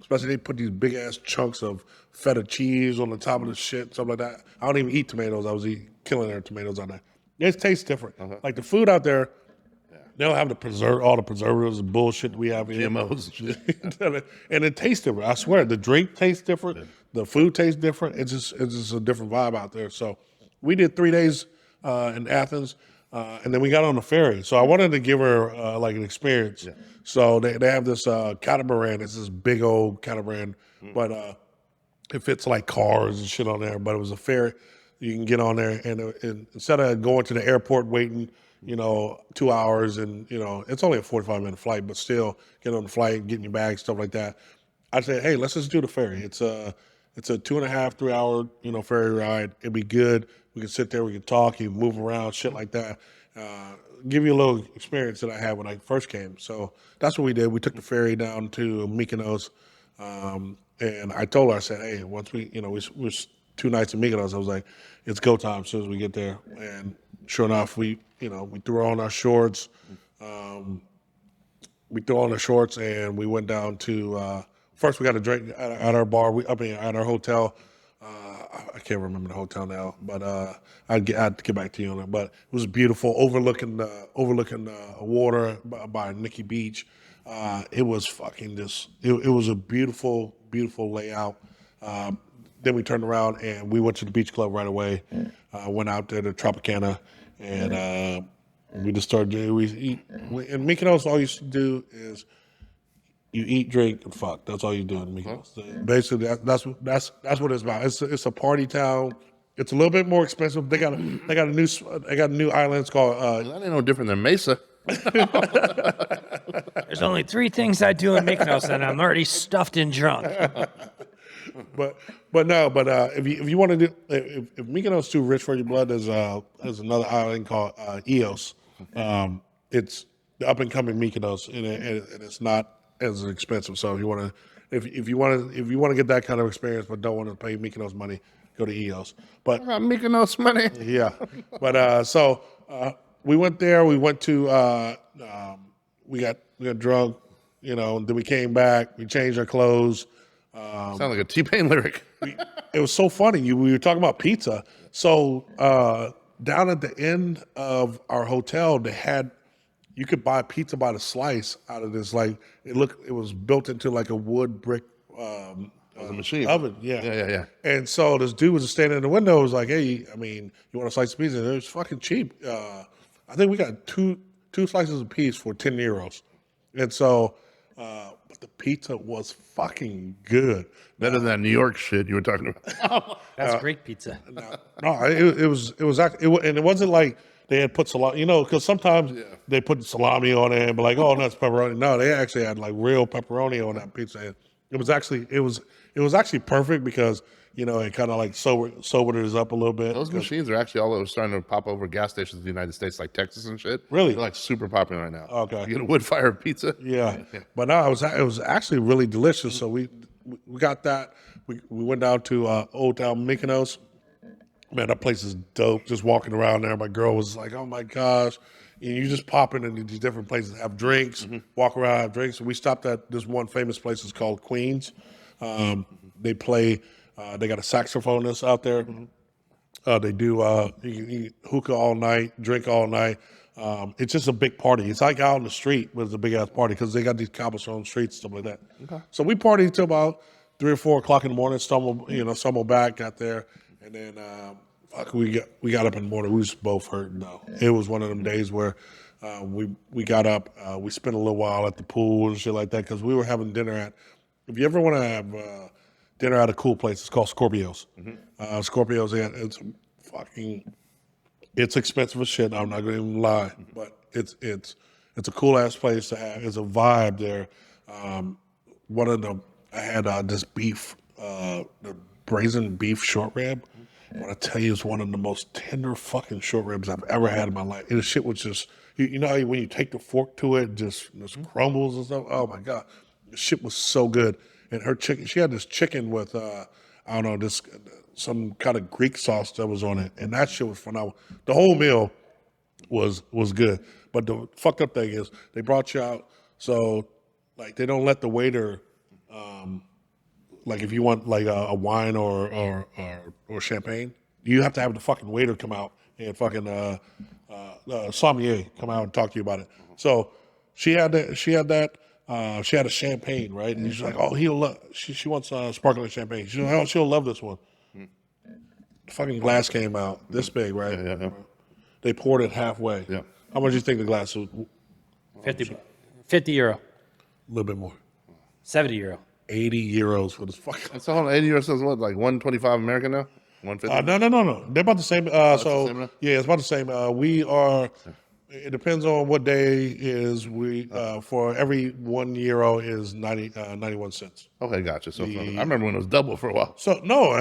B: Especially they put these big ass chunks of feta cheese on the top of the shit, stuff like that. I don't even eat tomatoes. I was killing their tomatoes out there. It tastes different. Like the food out there, they don't have all the preservatives and bullshit we have here.
C: GMOs.
B: And it tastes different. I swear, the drink tastes different. The food tastes different. It's just a different vibe out there. So we did 3 days in Athens, and then we got on the ferry. So I wanted to give her like an experience. Yeah. So they have this catamaran. It's this big old catamaran, but it fits like cars and shit on there. But it was a ferry. You can get on there, and instead of going to the airport waiting 2 hours, and it's only a 45-minute flight, but still get on the flight, getting your bags, stuff like that. I said, hey, let's just do the ferry. It's a 2.5, 3 hour ferry ride. It'd be good. We can sit there, we can talk, you can move around, shit like that. Give you a little experience that I had when I first came. So that's what we did. We took the ferry down to Mykonos, and I told her, I said, hey, once we 2 nights in Mykonos, I was like, it's go time as soon as we get there. And sure enough, we threw on our shorts. We threw on our shorts and we went down to, first we got a drink at our bar, at our hotel. I can't remember the hotel now, but I'd have to get back to you on it. But it was beautiful, overlooking water by Nikki Beach. It was fucking just. It was a beautiful, beautiful layout. Then we turned around and we went to the beach club right away. Went out there to Tropicana, and we just started doing. We eat in Mykonos. All you should do is you eat, drink, and fuck. That's all you do in Mykonos. Basically, that's what it's about. It's a party town. It's a little bit more expensive. They got a new island. It's called.
C: That ain't no different than Mesa.
D: There's only 3 things I do in Mykonos, and I'm already stuffed and drunk.
B: But if you want to do if Mykonos is too rich for your blood, there's another island called Eos. It's the up and coming Mykonos, and it's not as expensive. So if you want to get that kind of experience, but don't want to pay Mykonos money, go to Eos. But
C: Mykonos money.
B: yeah, but so we went there. We went to we got drunk, and then we came back. We changed our clothes.
C: Sound like a T-Pain lyric.
B: It was so funny. We were talking about pizza. So down at the end of our hotel, you could buy pizza by the slice out of this. Like it was built into like a wood brick
C: The machine.
B: oven. Yeah.
C: Yeah.
B: And so this dude was just standing in the window. Was like, "Hey, I mean, you want a slice of pizza?" And it was fucking cheap. I think we got two slices of piece for 10 euros. And so, but the pizza was fucking good.
C: Better than that New York shit you were talking about.
D: That's great pizza.
B: No, it was actually, and it wasn't like they had put salami, because sometimes they put salami on it and be like, "Oh, no, it's pepperoni." No, they actually had like real pepperoni on that pizza. And it was actually perfect because it kind of like sobered us up a little bit.
C: Those machines are actually all starting to pop over gas stations in the United States, like Texas and shit.
B: Really?
C: They're like super popular right now.
B: Okay.
C: You get a wood fire pizza.
B: Yeah, but no, it was actually really delicious. So we got that. We went down to Old Town Mykonos. Man, that place is dope. Just walking around there, my girl was like, "Oh my gosh!" And you just pop into these different places, have drinks, walk around, have drinks. We stopped at this one famous place. It's called Queens. They play. They got a saxophonist out there. They do you hookah all night, drink all night. It's just a big party. It's like out on the street, but it's a big ass party because they got these cobblestone streets, stuff like that. Okay. So we partied till about 3 or 4 o'clock in the morning. Stumbled back, got there, and then we got up in the morning. We was both hurting though. It was one of them days where we got up. We spent a little while at the pool and shit like that because we were having dinner at. If you ever want to have dinner at a cool place, it's called Scorpios. Scorpios, it's expensive as shit. I'm not going to even lie, but it's a cool ass place to have. It's a vibe there. I had this beef, the braised beef short rib. What I tell you is one of the most tender fucking short ribs I've ever had in my life. And the shit was just, you know how when you take the fork to it, just crumbles and stuff. Oh my god, the shit was so good. And her chicken, she had this chicken with I don't know, some kind of Greek sauce that was on it, and that shit was phenomenal. The whole meal was good, but the fucked up thing is they brought you out, so like they don't let the waiter, like if you want like a wine or champagne, you have to have the fucking waiter come out and fucking sommelier come out and talk to you about it. So she had that. She had a champagne, right? And she's like, "Oh, he'll love." She wants sparkling champagne. She's like, "Oh, she'll love this one." The fucking glass came out this big, right?
C: Yeah.
B: They poured it halfway.
C: Yeah.
B: How much do you think the glass was?
D: 50 euro,
B: A little bit more.
D: 70 euro.
B: 80 euros for this fucking.
C: That's all 80 euros is what, like 125 American now? 150?
B: No. They're about the same.
C: the same now?
B: Yeah, it's about the same. We are. It depends on what day is. We for every €1 is 91 cents.
C: Okay, gotcha. So I remember when it was double for a while.
B: So no,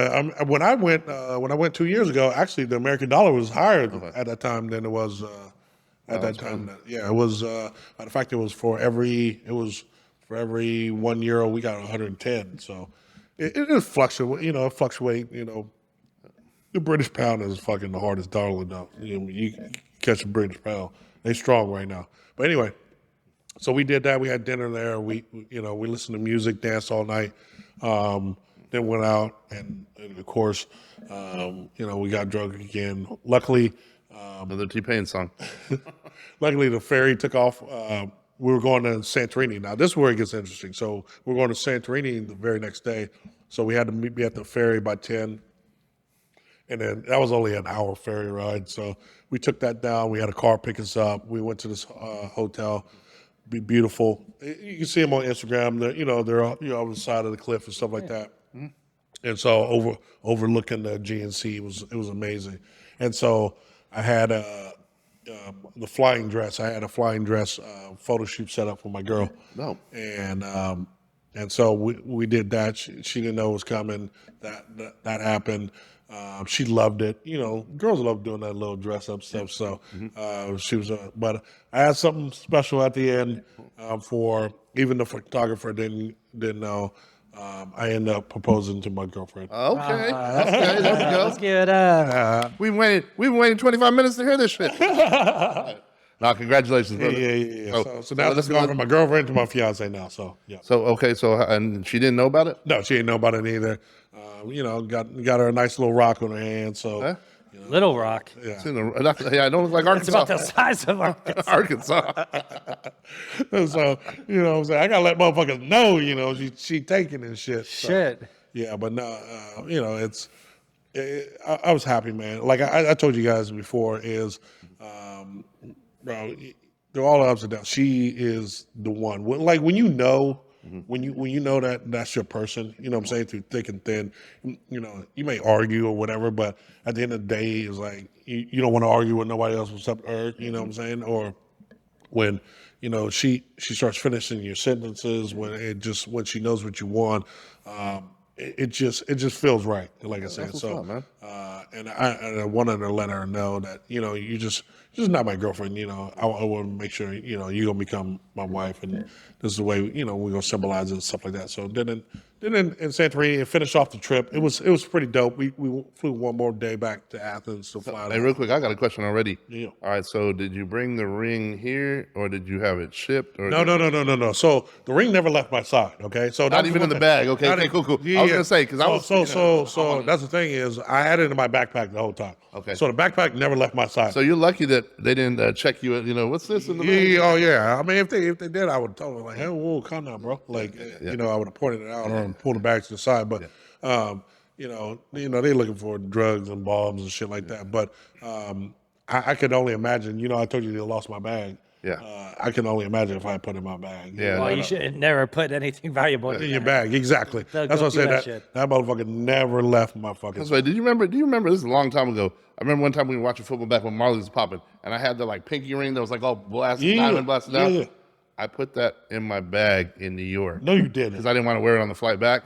B: when I went 2 years ago, actually the American dollar was higher at that time than it was at that time. Yeah, it was. Matter of fact, it was for every €1 we got 110. So it fluctuates. It fluctuates. The British pound is fucking the hardest dollar though. You catch a British pound. They strong right now. But anyway, so we did that. We had dinner there. We listened to music, danced all night. then went out and of course, we got drunk again. Luckily,
C: Another T-Pain song.
B: luckily the ferry took off. We were going to Santorini. Now this is where it gets interesting. So we're going to Santorini the very next day. So we had to be at the ferry by 10. And then that was only an hour ferry ride. So we took that down. We had a car pick us up. We went to this hotel. Beautiful. You can see them on Instagram. They're on the side of the cliff and stuff like that. And so overlooking the GNC, it was amazing. And so I had the flying dress. I had a flying dress photo shoot set up for my girl.
C: No.
B: And so we did that. She didn't know it was coming. That happened. She loved it. Girls love doing that little dress up stuff. So she was. But I had something special at the end for even the photographer didn't know. I ended up proposing to my girlfriend.
C: Okay. Okay. There we go.
D: Let's give it up.
C: We've been waiting 25 minutes to hear this shit. No, congratulations, brother.
B: Yeah. So now
C: let's
B: let's go
C: go.
B: from my girlfriend to my fiance now. So yeah.
C: So okay, and she didn't know about it.
B: No, she didn't know about it either. Got her a nice little rock on her hand. So
C: Huh?
D: Little Rock.
C: It's in the, I don't look like
D: It's
C: Arkansas.
D: about the size of our.
C: Arkansas.
B: so I'm saying I gotta let motherfuckers know. She taking and shit. So,
D: Shit.
B: yeah, but no, I was happy, man. Like I told you guys before, is bro, they're all ups and downs. She is the one. Like when you know that that's your person, you know what I'm saying, through thick and thin. You may argue or whatever, but at the end of the day, it's like you don't want to argue with nobody else except her. You know what I'm saying? Or when she starts finishing your sentences, when she knows what you want. It just feels right, like I said.
C: what's
B: So,
C: up, man.
B: and I wanted to let her know that you just not my girlfriend. I want to make sure you're gonna become my wife, and this is the way we're gonna symbolize it and stuff like that. So then in Santorini and finished off the trip. It was pretty dope. We flew one more day back to Athens to fly.
C: Hey, real quick, I got a question already.
B: Yeah.
C: All right, so did you bring the ring here, or did you have it shipped? Or
B: No. So the ring never left my side. Okay, so
C: Not
B: that's
C: even
B: one
C: in the
B: thing.
C: bag. Okay,
B: Not
C: okay,
B: in-
C: cool.
B: Yeah,
C: I was
B: yeah.
C: gonna say because I was
B: So that's the thing is I had it in my backpack the whole time.
C: Okay.
B: So the backpack never left my side.
C: So you're lucky that they didn't check you. What's this in the bag?
B: Yeah, oh yeah. I mean, if they did, I would tell them like, "Hey, whoa, calm down, bro." Like, I would have pointed it out or pulled the bag to the side. But, they're looking for drugs and bombs and shit like that. But I could only imagine. I told you they lost my bag.
C: Yeah.
B: I can only imagine if I put it in my bag.
C: Yeah.
D: Well, you should never put anything valuable
B: In your bag, exactly.
D: They'll
B: That's
D: go
B: what I
D: through
B: said.
D: that
B: That
D: shit.
B: motherfucker never left my fucking.
C: That's right. Do you remember? This is a long time ago. I remember one time we were watching football back when Marley was popping, and I had the pinky ring that was all blasted, diamond blasted out.
B: Yeah.
C: I put that in my bag in New York
B: No, you didn't.
C: because I didn't want to wear it on the flight back,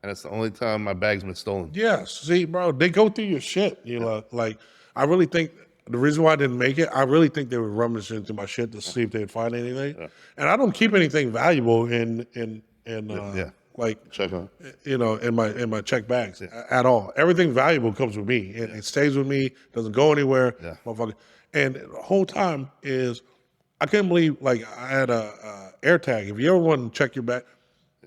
C: and it's the only time my bag's been stolen.
B: Yes. See, bro, they go through your shit. I really think the reason why I didn't make it, I really think they were rummaging through my shit to see if they'd find anything. And I don't keep anything valuable in
C: Check on.
B: in my check bags at all. Everything valuable comes with me. It stays with me, doesn't go anywhere.
C: Yeah.
B: Motherfucker. And the whole time is, I couldn't believe, I had a air tag. If you ever want to check your bag,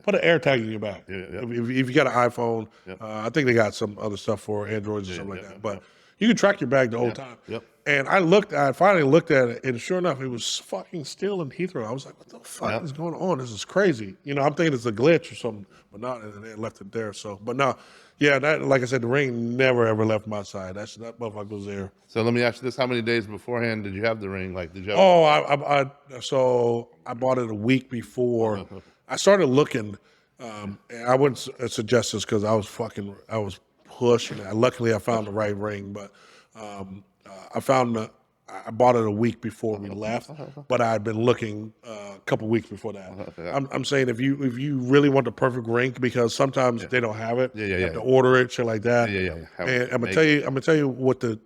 B: put an air tag in your bag.
C: Yeah.
B: If you got an iPhone, I think they got some other stuff for Androids or something like that. But you can track your bag the whole time.
C: Yep.
B: And I finally looked at it, and sure enough, it was fucking still in Heathrow. I was like, what the fuck is going on? This is crazy. I'm thinking it's a glitch or something, but not, and they left it there. So, but no, yeah, that, like I said, the ring never ever left my side. That motherfucker was there.
C: So let me ask you this: how many days beforehand did you have the ring? Did you have?
B: Oh, so I bought it a week before. I started looking, and I wouldn't suggest this because I was pushed. And luckily, I found the right ring, but I bought it a week before we left, but I had been looking a couple weeks before that. I'm saying if you really want the perfect ring, because sometimes they don't have it, you have to order it, shit like that.
C: Yeah.
B: And I'm gonna tell you what the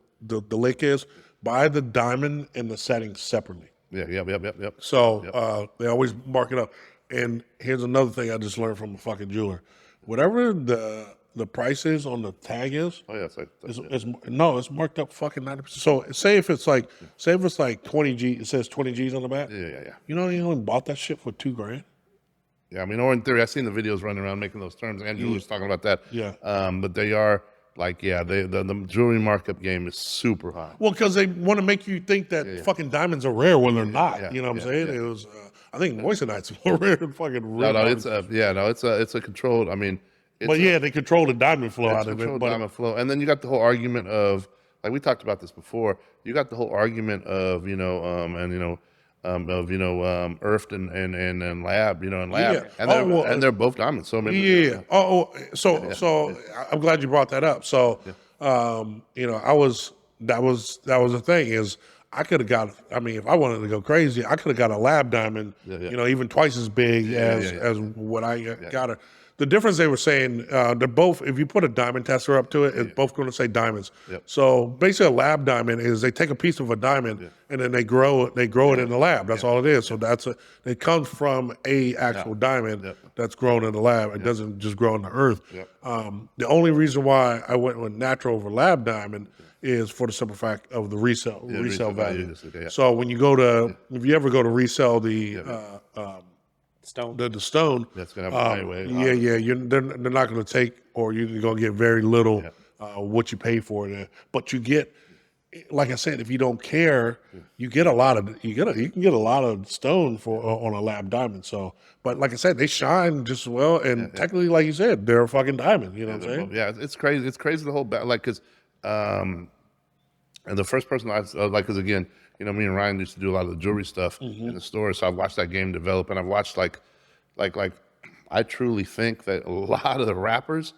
B: lick is. Buy the diamond and the setting separately.
C: Yep.
B: So they always mark it up. And here's another thing I just learned from a fucking jeweler: whatever the price is on the tag is.
C: Oh yeah,
B: It's marked up fucking 90%. So say if it's like 20 G, it says 20 G's on the back.
C: yeah.
B: You only bought that shit for $2,000.
C: Yeah, I mean, or in theory, I've seen the videos running around making those terms. Andrew was talking about that.
B: Yeah.
C: But they are like, the jewelry markup game is super high.
B: Well, because they want to make you think that fucking diamonds are rare when they're not.
C: yeah,
B: You know what I'm
C: yeah,
B: saying? It was, I think moissanite's more rare than fucking
C: No,
B: real.
C: no,
B: diamonds.
C: it's a controlled. I mean, it's
B: But yeah, they control the diamond flow out of it.
C: controlled
B: But
C: diamond flow, and then you got the whole argument of, like we talked about this before. You got the whole argument of earthed and lab, and lab,
B: Yeah.
C: and they're
B: Oh, well,
C: and they're both diamonds. So I mean,
B: yeah. So I'm glad you brought that up. So, that was the thing is I could have got. I mean, if I wanted to go crazy, I could have got a lab diamond. Even twice as big as what I got. Her. The difference they were saying, they're both. If you put a diamond tester up to it, it's both going to say diamonds.
C: Yep.
B: So basically, a lab diamond is they take a piece of a diamond and then they grow it. They grow it in the lab. That's all it is. So it comes from a actual diamond that's grown in the lab. It doesn't just grow in the earth. The only reason why I went with natural over lab diamond is for the simple fact of the resale value. So when you go to, if you ever go to resell the
D: Stone.
B: the stone,
C: That's gonna have a high weight.
B: they're not going to take, or you're going to get very little what you pay for it. But you get, like I said, if you don't care, you get a lot of you can get a lot of stone for on a lab diamond. So, but like I said, they shine just as well, and technically, like you said, they're a fucking diamond. You know what I'm saying?
C: Yeah, it's crazy. It's crazy the whole because, and the first person because again, me and Ryan used to do a lot of the jewelry stuff in the store, so I've watched that game develop, and I've watched like I truly think that a lot of the rappers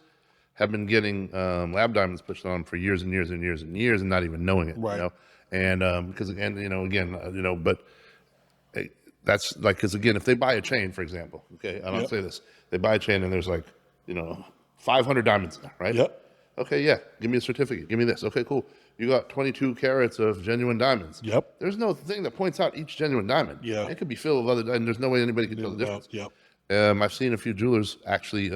C: have been getting lab diamonds pushed on them for years and years and years and years, and not even knowing it.
B: Right.
C: And because but that's like, because again, if they buy a chain, for example, okay, I don't say this, they buy a chain and there's 500 diamonds in there, right?
B: Yep.
C: Okay, yeah, give me a certificate, give me this. Okay, cool. You got 22 carats of genuine diamonds.
B: Yep.
C: There's no thing that points out each genuine diamond.
B: Yeah.
C: It could be filled with other diamonds. There's no way anybody can tell the difference.
B: Yep.
C: I've seen a few jewelers actually.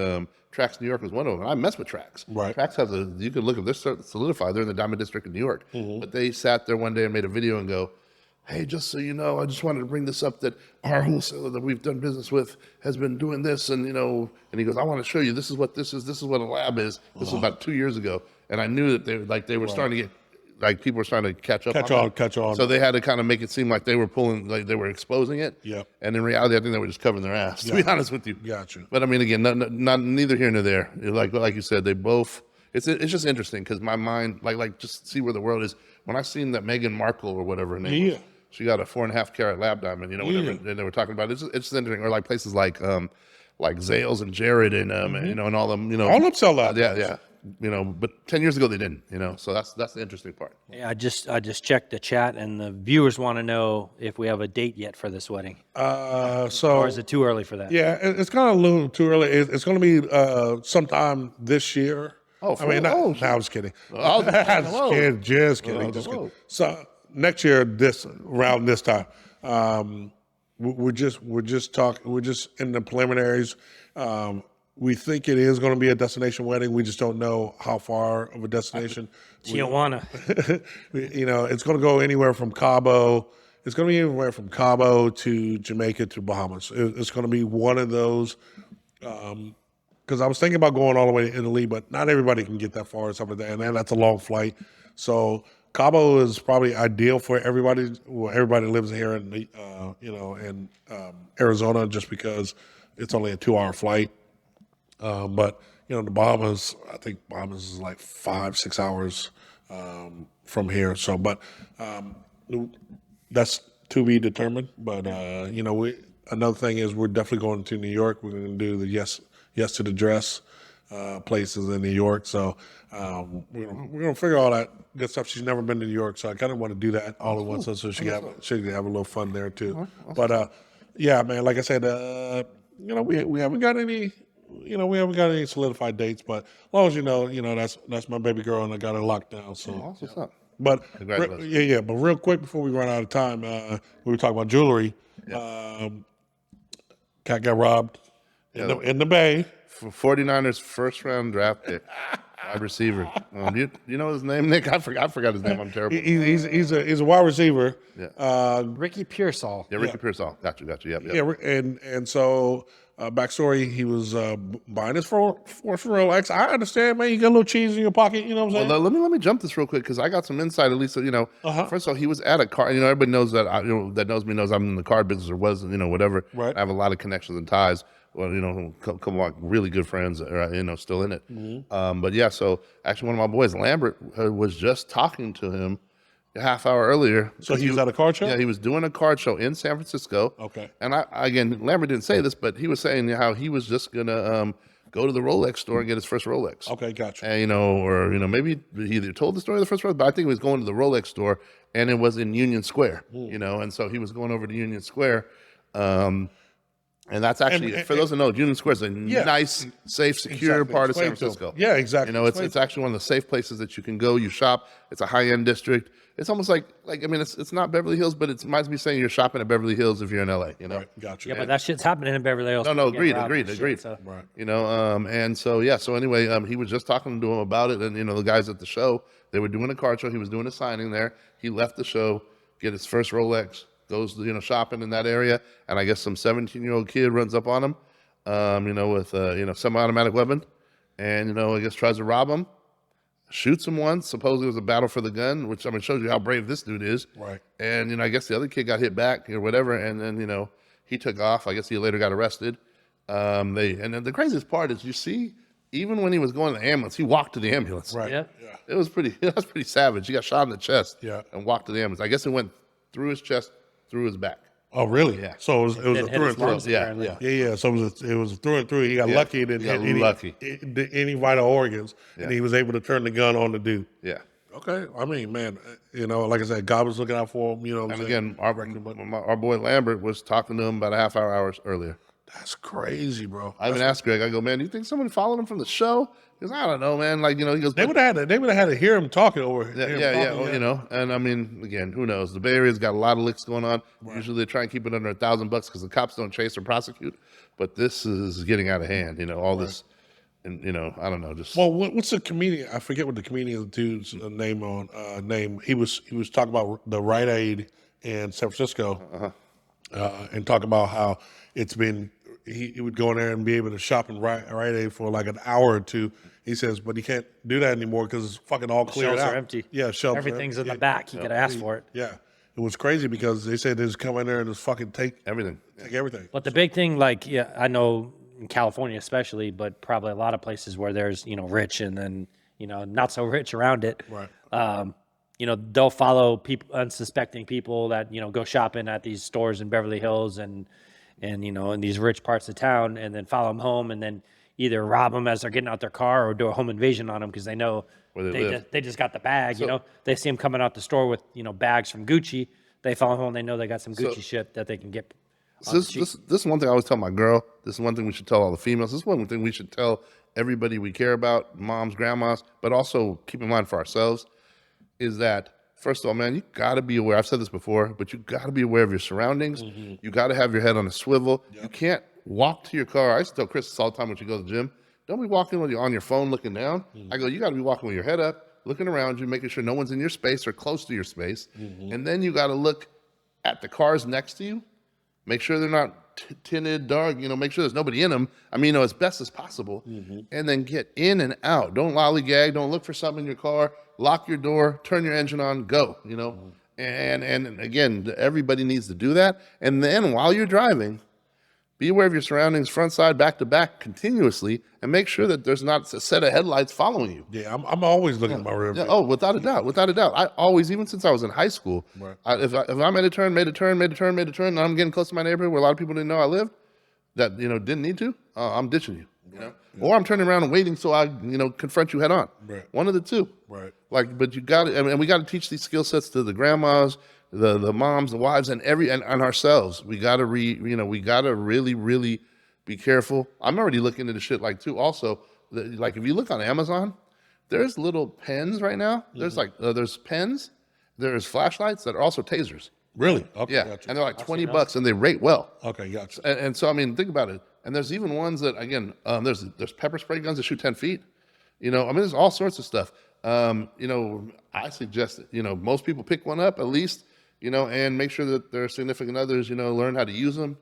C: Trax New York was one of them. I mess with Trax.
B: Right.
C: Trax has you can look at this solidified. They're in the Diamond District in New York. But they sat there one day and made a video and go, "Hey, just so you know, I just wanted to bring this up that our wholesaler that we've done business with has been doing this, and and he goes, I want to show you this is what this is. This is what a lab is. This was about 2 years ago, and I knew that they were starting to get." Like people were trying to catch on. So they had to kind of make it seem like they were they were exposing it.
B: Yep.
C: And in reality, I think they were just covering their ass. To be honest with you.
B: Gotcha.
C: But I mean, again, not neither here nor there. Like you said, they both. It's just interesting because my mind, like just see where the world is. When I seen that Meghan Markle or whatever her name was, she got a 4.5 carat lab diamond. Whatever and they were talking about. It's just interesting. Or like places like Zales and Jared and and all them.
B: All of them sell that.
C: Yeah. But 10 years ago they didn't, so that's the interesting part.
D: Yeah, I just checked the chat, and the viewers want to know if we have a date yet for this wedding, or is it too early for that?
B: Yeah, it's kind of a little too early. It's going to be sometime this year.
C: Oh,
B: no, I'm just kidding.
C: Whoa.
B: Just kidding. So next year, around this time, we're just talking. We're just in the preliminaries. We think it is going to be a destination wedding. We just don't know how far of a destination.
D: Tijuana.
B: It's going to go anywhere from Cabo. It's going to be anywhere from Cabo to Jamaica to Bahamas. It's going to be one of those. Because I was thinking about going all the way to Italy, but not everybody can get that far or something like that, and that's a long flight. So Cabo is probably ideal for everybody. Well, everybody lives here in Arizona, just because it's only a 2-hour flight. But the Bahamas, I think Bahamas is like 5-6 hours from here. So, but that's to be determined. But another thing is we're definitely going to New York. We're going to do the yes to the dress places in New York. So we're going to figure all that good stuff. She's never been to New York, so I kind of want to do that all at once, so she can have a little fun there too. But yeah, man, like I said, we haven't got any. We haven't got any solidified dates, but as long as that's my baby girl, and I got her locked down. So,
C: What's up?
B: But
C: Congratulations.
B: But real quick before we run out of time, we were talking about jewelry. Cat got robbed in the Bay.
C: For 49ers first round draft pick, wide receiver. You know his name, Nick? I forgot his name. I'm terrible.
B: He's a wide receiver.
D: Ricky Pearsall.
C: Yeah, Ricky Pearsall. Got you. Yep.
B: Yeah, and so backstory, he was buying his first Rolex. I understand, man. You got a little cheese in your pocket. You know what I'm saying?
C: Well, let me jump this real quick because I got some insight. At least, first of all, he was at a car. Everybody knows that. That knows me knows I'm in the car business or was. Whatever.
B: Right.
C: I have a lot of connections and ties. Well, couple like really good friends. Still in it. But yeah. So actually, one of my boys, Lambert, was just talking to him a half hour earlier.
B: So he was at a card show?
C: Yeah, he was doing a card show in San Francisco.
B: Okay.
C: And again, Lambert didn't say this, but he was saying how he was just gonna go to the Rolex store and get his first Rolex.
B: Okay, gotcha.
C: And maybe he either told the story of the first Rolex, but I think he was going to the Rolex store, and it was in Union Square. And so he was going over to Union Square. And that's actually, for those who know, Union Square is a nice, safe, secure
B: Exactly.
C: part of San
B: Explain to
C: Francisco.
B: him. Yeah, exactly.
C: It's actually one of the safe places that you can go. You shop. It's a high-end district. It's almost like it's not Beverly Hills, but it reminds me saying you're shopping at Beverly Hills if you're in LA.
B: Right, gotcha.
D: Yeah, but that shit's happening in Beverly Hills.
C: No,
D: People get robbed
C: agreed.
D: and shit, so.
B: Right.
C: And so so anyway, he was just talking to him about it, and the guys at the show, they were doing a card show. He was doing a signing there. He left the show, get his first Rolex, goes shopping in that area, and I guess some 17-year-old kid runs up on him, with semi-automatic weapon, and I guess tries to rob him. Shoots him once. Supposedly it was a battle for the gun, which shows you how brave this dude is.
B: Right.
C: And I guess the other kid got hit back or whatever, and then he took off. I guess he later got arrested. And then the craziest part is you see, even when he was going to the ambulance, he walked to the ambulance.
B: Right.
D: Yeah.
C: It was pretty. That's pretty savage. He got shot in the chest.
B: Yeah.
C: And walked to the ambulance. I guess it went through his chest, through his back.
B: Oh, really?
C: Yeah.
B: So it was
D: Then
B: a
D: hit
B: through
D: his
B: and through.
D: lungs,
C: Yeah,
D: apparently.
C: yeah.
B: Yeah. So it was through and through. He got lucky. It didn't
C: He got
B: hit
C: lucky.
B: any vital organs, and
C: Yeah.
B: he was able to turn the gun on the dude.
C: Yeah.
B: Okay. I mean, man, like I said, God was looking out for him. What I'm
C: And
B: saying?
C: again, our boy Lambert was talking to him about a half hour hours
B: That's crazy, bro.
C: I even asked Greg, I go, man, do you think somebody followed him from the show? He goes, I don't know, man. He goes,
B: They would have had to hear him talking over.
C: yeah. Well, and I mean, again, who knows? The Bay Area's got a lot of licks going on. Right. Usually they try and keep it under $1,000 because the cops don't chase or prosecute. But this is getting out of hand. All this, and I don't know. Just
B: Well, what's the comedian? I forget what the comedian dude's name. He was talking about the Rite Aid in San Francisco, and talk about how it's been. He would go in there and be able to shop in Rite Aid for like an hour or two. He says, but he can't do that anymore because it's fucking all cleared
D: Shelves
B: out.
D: are empty.
B: Yeah, shelves.
D: Everything's in the back. You could ask for it.
B: Yeah, it was crazy because they said they just come in there and just fucking take
C: everything.
B: everything.
D: But the big thing, I know in California especially, but probably a lot of places where there's, rich and then, not so rich around it.
B: Right.
D: They'll follow people, unsuspecting people that, go shopping at these stores in Beverly Hills and in these rich parts of town, and then follow them home and then either rob them as they're getting out their car or do a home invasion on them because they know
C: Where they live.
D: they just got the bag, They see them coming out the store with, bags from Gucci. They follow home, they know they got some Gucci shit that they can get.
C: This is one thing I always tell my girl. This is one thing we should tell all the females. This is one thing we should tell everybody we care about, moms, grandmas, but also keep in mind for ourselves, is that, first of all, man, you got to be aware. I've said this before, but you got to be aware of your surroundings. Mm-hmm. You got to have your head on a swivel. Yep. You can't walk to your car. I used to tell Chris this all the time when she goes to the gym. Don't be walking when you're on your phone looking down. Mm-hmm. I go, you got to be walking with your head up, looking around you, making sure no one's in your space or close to your space. Mm-hmm. And then you got to look at the cars next to you. Make sure they're not tinted, dark, make sure there's nobody in them. As best as possible. Mm-hmm. And then get in and out. Don't lollygag. Don't look for something in your car. Lock your door, turn your engine on, go, Mm-hmm. And again, everybody needs to do that. And then while you're driving, be aware of your surroundings, front, side, back to back, continuously, and make sure that there's not a set of headlights following you.
B: Yeah, I'm always looking at my rear view.
C: Yeah, oh, without a doubt. I always, even since I was in high school,
B: right.
C: if I made a turn, and I'm getting close to my neighborhood where a lot of people didn't know I lived, that didn't need to, I'm ditching you. Yeah. Or I'm turning around and waiting so I, confront you head on.
B: Right.
C: One of the two.
B: Right.
C: But you got to, and we got to teach these skill sets to the grandmas, the moms, the wives, and ourselves. We got to we got to really, really be careful. I'm already looking into shit too. Also, if you look on Amazon, there's little pens right now. There's there's pens, there's flashlights that are also tasers.
B: Really? Okay.
C: Yeah.
B: Gotcha.
C: And they're like $20 and they rate well.
B: Okay. Gotcha.
C: And so, think about it. And there's even ones that, again, there's pepper spray guns that shoot 10 feet. There's all sorts of stuff. I suggest that, most people pick one up at least, and make sure that their significant others, learn how to use them.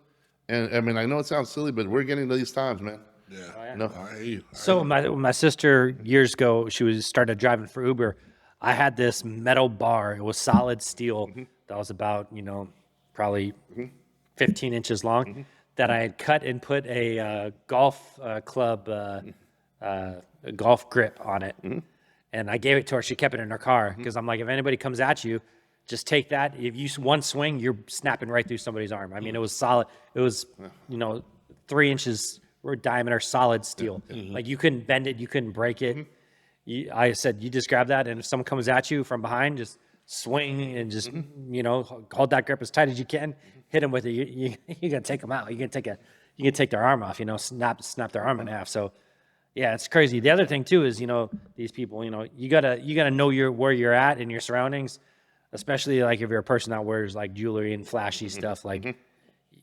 C: And I mean, I know it sounds silly, but we're getting to these times, man.
B: Yeah.
C: No.
B: I hear you.
D: So my sister years ago, she was started driving for Uber. I had this metal bar. It was solid steel that was about probably 15 inches long that I had cut and put a golf club a golf grip on it. And I gave it to her. She kept it in her car because I'm like, if anybody comes at you, just take that. If you one swing, you're snapping right through somebody's arm. I mean, it was solid. It was 3 inches diameter, solid steel. Like you couldn't bend it, you couldn't break it. I said, you just grab that, and if someone comes at you from behind, just swing and just hold that grip as tight as you can. Hit them with it. You're gonna take them out. You can take their arm off. Snap their arm in half. So. Yeah, it's crazy. The other thing too is, these people, you gotta know where you're at in your surroundings, especially like if you're a person that wears like jewelry and flashy stuff. Like,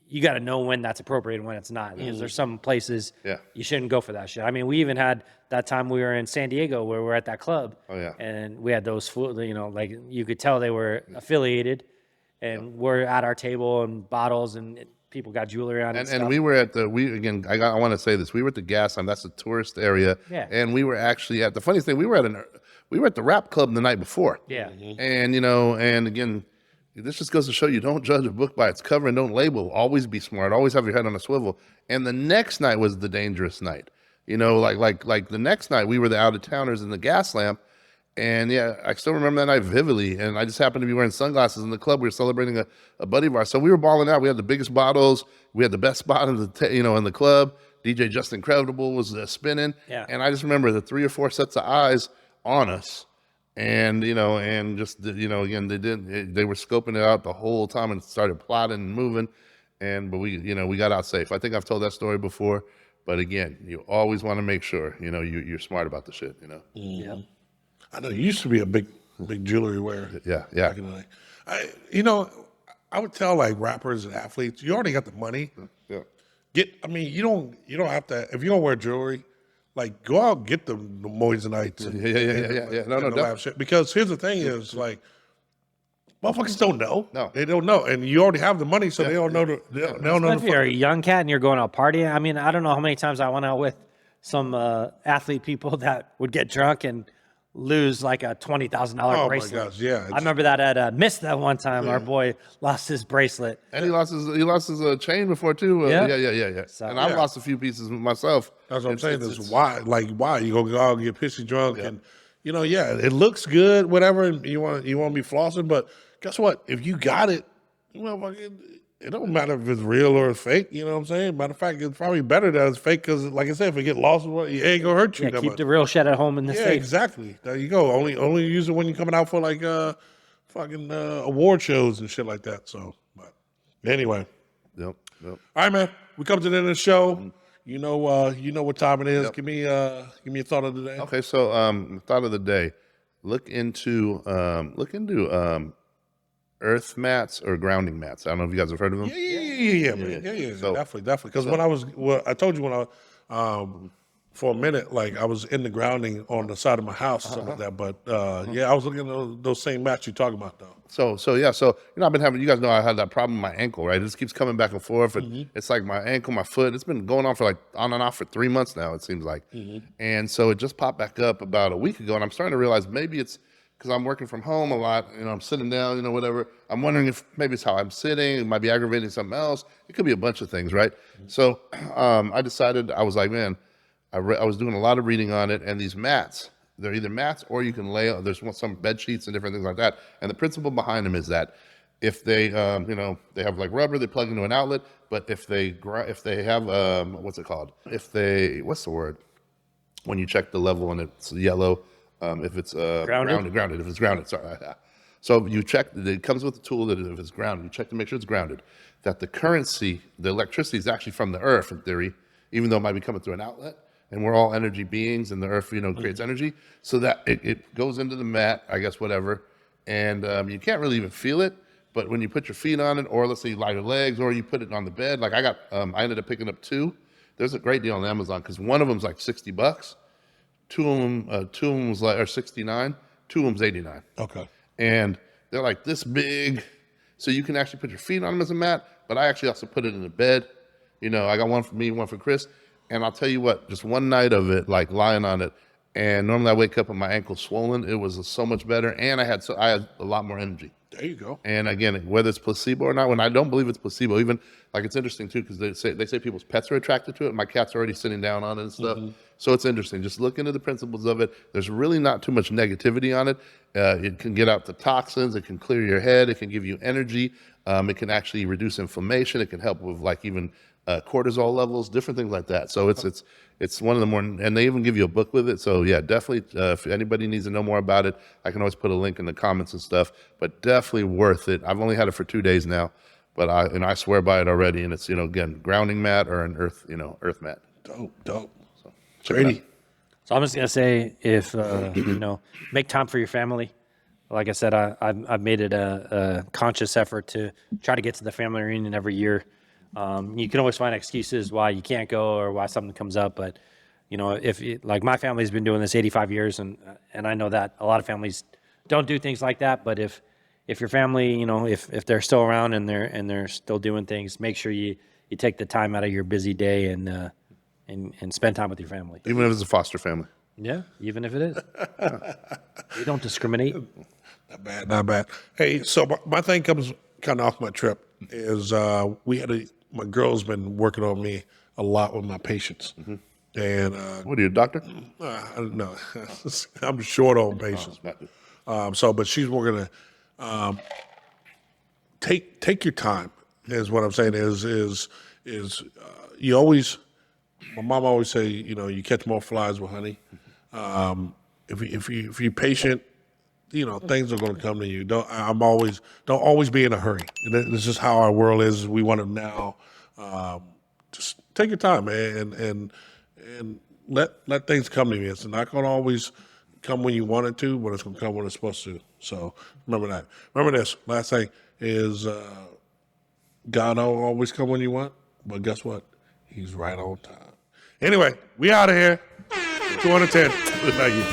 D: you got to know when that's appropriate and when it's not. Because there's some places you shouldn't go for that shit. I mean, we even had that time we were in San Diego where we're at that club.
C: Oh yeah.
D: And we had those, like you could tell they were affiliated, and we're at our table and bottles and. People got jewelry on it.
C: And we were at I want to say this. We were at the Gas Lamp. That's a tourist area.
D: Yeah.
C: And we were actually at the funniest thing. We were at the rap club the night before.
D: Yeah.
C: And and again, this just goes to show you don't judge a book by its cover and don't label. Always be smart. Always have your head on a swivel. And the next night was the dangerous night. Like the next night we were the out of towners in the Gas Lamp. And yeah, I still remember that night vividly. And I just happened to be wearing sunglasses in the club. We were celebrating a buddy of ours. So we were balling out. We had the biggest bottles. We had the best spot in the club. DJ Just Incredible was spinning.
D: Yeah.
C: And I just remember the 3 or 4 sets of eyes on us. And, just, again, they were scoping it out the whole time and started plotting and moving. But we got out safe. I think I've told that story before. But again, you always want to make sure, you're smart about the shit,
D: Yeah.
B: I know you used to be a big jewelry wearer.
C: Yeah.
B: Back in the day. I would tell like rappers and athletes, you already got the money.
C: Yeah.
B: You don't have to, if you don't wear jewelry, like go out and get the Moissanite.
C: Yeah. No, definitely.
B: Shit. Because here's the thing is like, motherfuckers don't know.
C: No.
B: They don't know. And you already have the money, so they don't know they don't know
D: If you're a young cat and you're going out partying, I mean, I don't know how many times I went out with some athlete people that would get drunk and lose like a $20,000 bracelet.
B: Oh my gosh, yeah.
D: I remember that at Mist that one time. Our boy lost his bracelet.
C: And he lost his chain before too. Yeah.
D: So-
C: And I've lost a few pieces myself.
B: That's what I'm saying. Is why you gonna go out and get pissy drunk and it looks good, whatever, and you want to be flossing, but guess what? If you got it, it don't matter if it's real or fake. You know what I'm saying? Matter of fact, it's probably better that it's fake because, like I said, if it get lost, it ain't gonna hurt you.
D: Yeah,
B: that
D: keep
B: much.
D: the real shit at home in the
B: Yeah,
D: safe.
B: exactly. There you go. Only use it when you're coming out for like fucking award shows and shit like that. So, but anyway,
C: Yep.
B: all right, man. We come to the end of the show. You know what time it is.
C: Yep.
B: Give me a thought of the day.
C: Okay, so thought of the day. Look into earth mats or grounding mats. I don't know if you guys have heard of them.
B: Yeah,
C: So-
B: definitely. Because I told you when I for a minute, like I was in the grounding on the side of my house, something like that. But I was looking at those same mats you're talking about, though.
C: So I've been having. You guys know I had that problem with my ankle, right? It just keeps coming back and forth. And It's like my ankle, my foot. It's been going on for like on and off for 3 months now. It seems like, and so it just popped back up about a week ago, and I'm starting to realize maybe it's because I'm working from home a lot. I'm sitting down, whatever. I'm wondering if maybe it's how I'm sitting. It might be aggravating something else. It could be a bunch of things, right? So I decided, I was like, man, I was doing a lot of reading on it, and these mats, they're either mats or you can lay, there's some bed sheets and different things like that. And the principle behind them is that if they, they have like rubber, they plug into an outlet, but if they have, what's it called? What's the word? When you check the level and it's yellow, if it's grounded, if it's grounded, sorry. So you check, it comes with a tool that if it's grounded, you check to make sure it's grounded, that the currency, the electricity is actually from the earth in theory, even though it might be coming through an outlet. And we're all energy beings, and the earth, creates energy, so that it goes into the mat, I guess, whatever. And you can't really even feel it, but when you put your feet on it, or let's say you lie your legs, or you put it on the bed, like I ended up picking up 2. There's a great deal on Amazon because one of them's like $60. Two of them was like, or 69. 2 of them's 89.
B: Okay.
C: And they're like this big, so you can actually put your feet on them as a mat. But I actually also put it in the bed, You know, I got one for me, one for Chris. And I'll tell you what, just one night of it, like lying on it, and normally I wake up with my ankle swollen. It was so much better, and I had a lot more energy.
B: There you go.
C: And again, whether it's placebo or not, when I don't believe it's placebo, even like it's interesting too because they say people's pets are attracted to it. My cat's already sitting down on it and stuff. So it's interesting. Just look into the principles of it. There's really not too much negativity on it. It can get out the toxins. It can clear your head. It can give you energy. It can actually reduce inflammation. It can help with like even cortisol levels, different things like that. So it's one of the more, and they even give you a book with it. So yeah, definitely, if anybody needs to know more about it, I can always put a link in the comments and stuff. But definitely worth it. I've only had it for 2 days now, but I swear by it already. And it's again grounding mat or an earth mat.
B: Dope.
C: So check it
B: Brady.
C: out.
D: So I'm just gonna say, if make time for your family. Like I said, I've made it a conscious effort to try to get to the family reunion every year. You can always find excuses why you can't go or why something comes up, but like my family's been doing this 85 years, and I know that a lot of families don't do things like that. But if your family, if they're still around and they're still doing things, make sure you take the time out of your busy day and spend time with your family.
C: Even if it's a foster family.
D: Yeah, even if it is. We don't discriminate.
B: Not bad. Hey, so my thing comes kind of off my trip is my girl's been working on me a lot with my patience. And
C: What are you, a doctor?
B: I don't know. I'm short on patience. But she's working to take your time. Is what I'm saying is you always. My mom always say, you catch more flies with honey. If you're patient, things are going to come to you. Don't always be in a hurry. This is how our world is. We want it now. Just take your time, man, and let things come to you. It's not going to always come when you want it to, but it's going to come when it's supposed to. So remember that. Remember this. Last thing is God don't always come when you want, but guess what? He's right on time. Anyway, we out of here. 210. Thank you.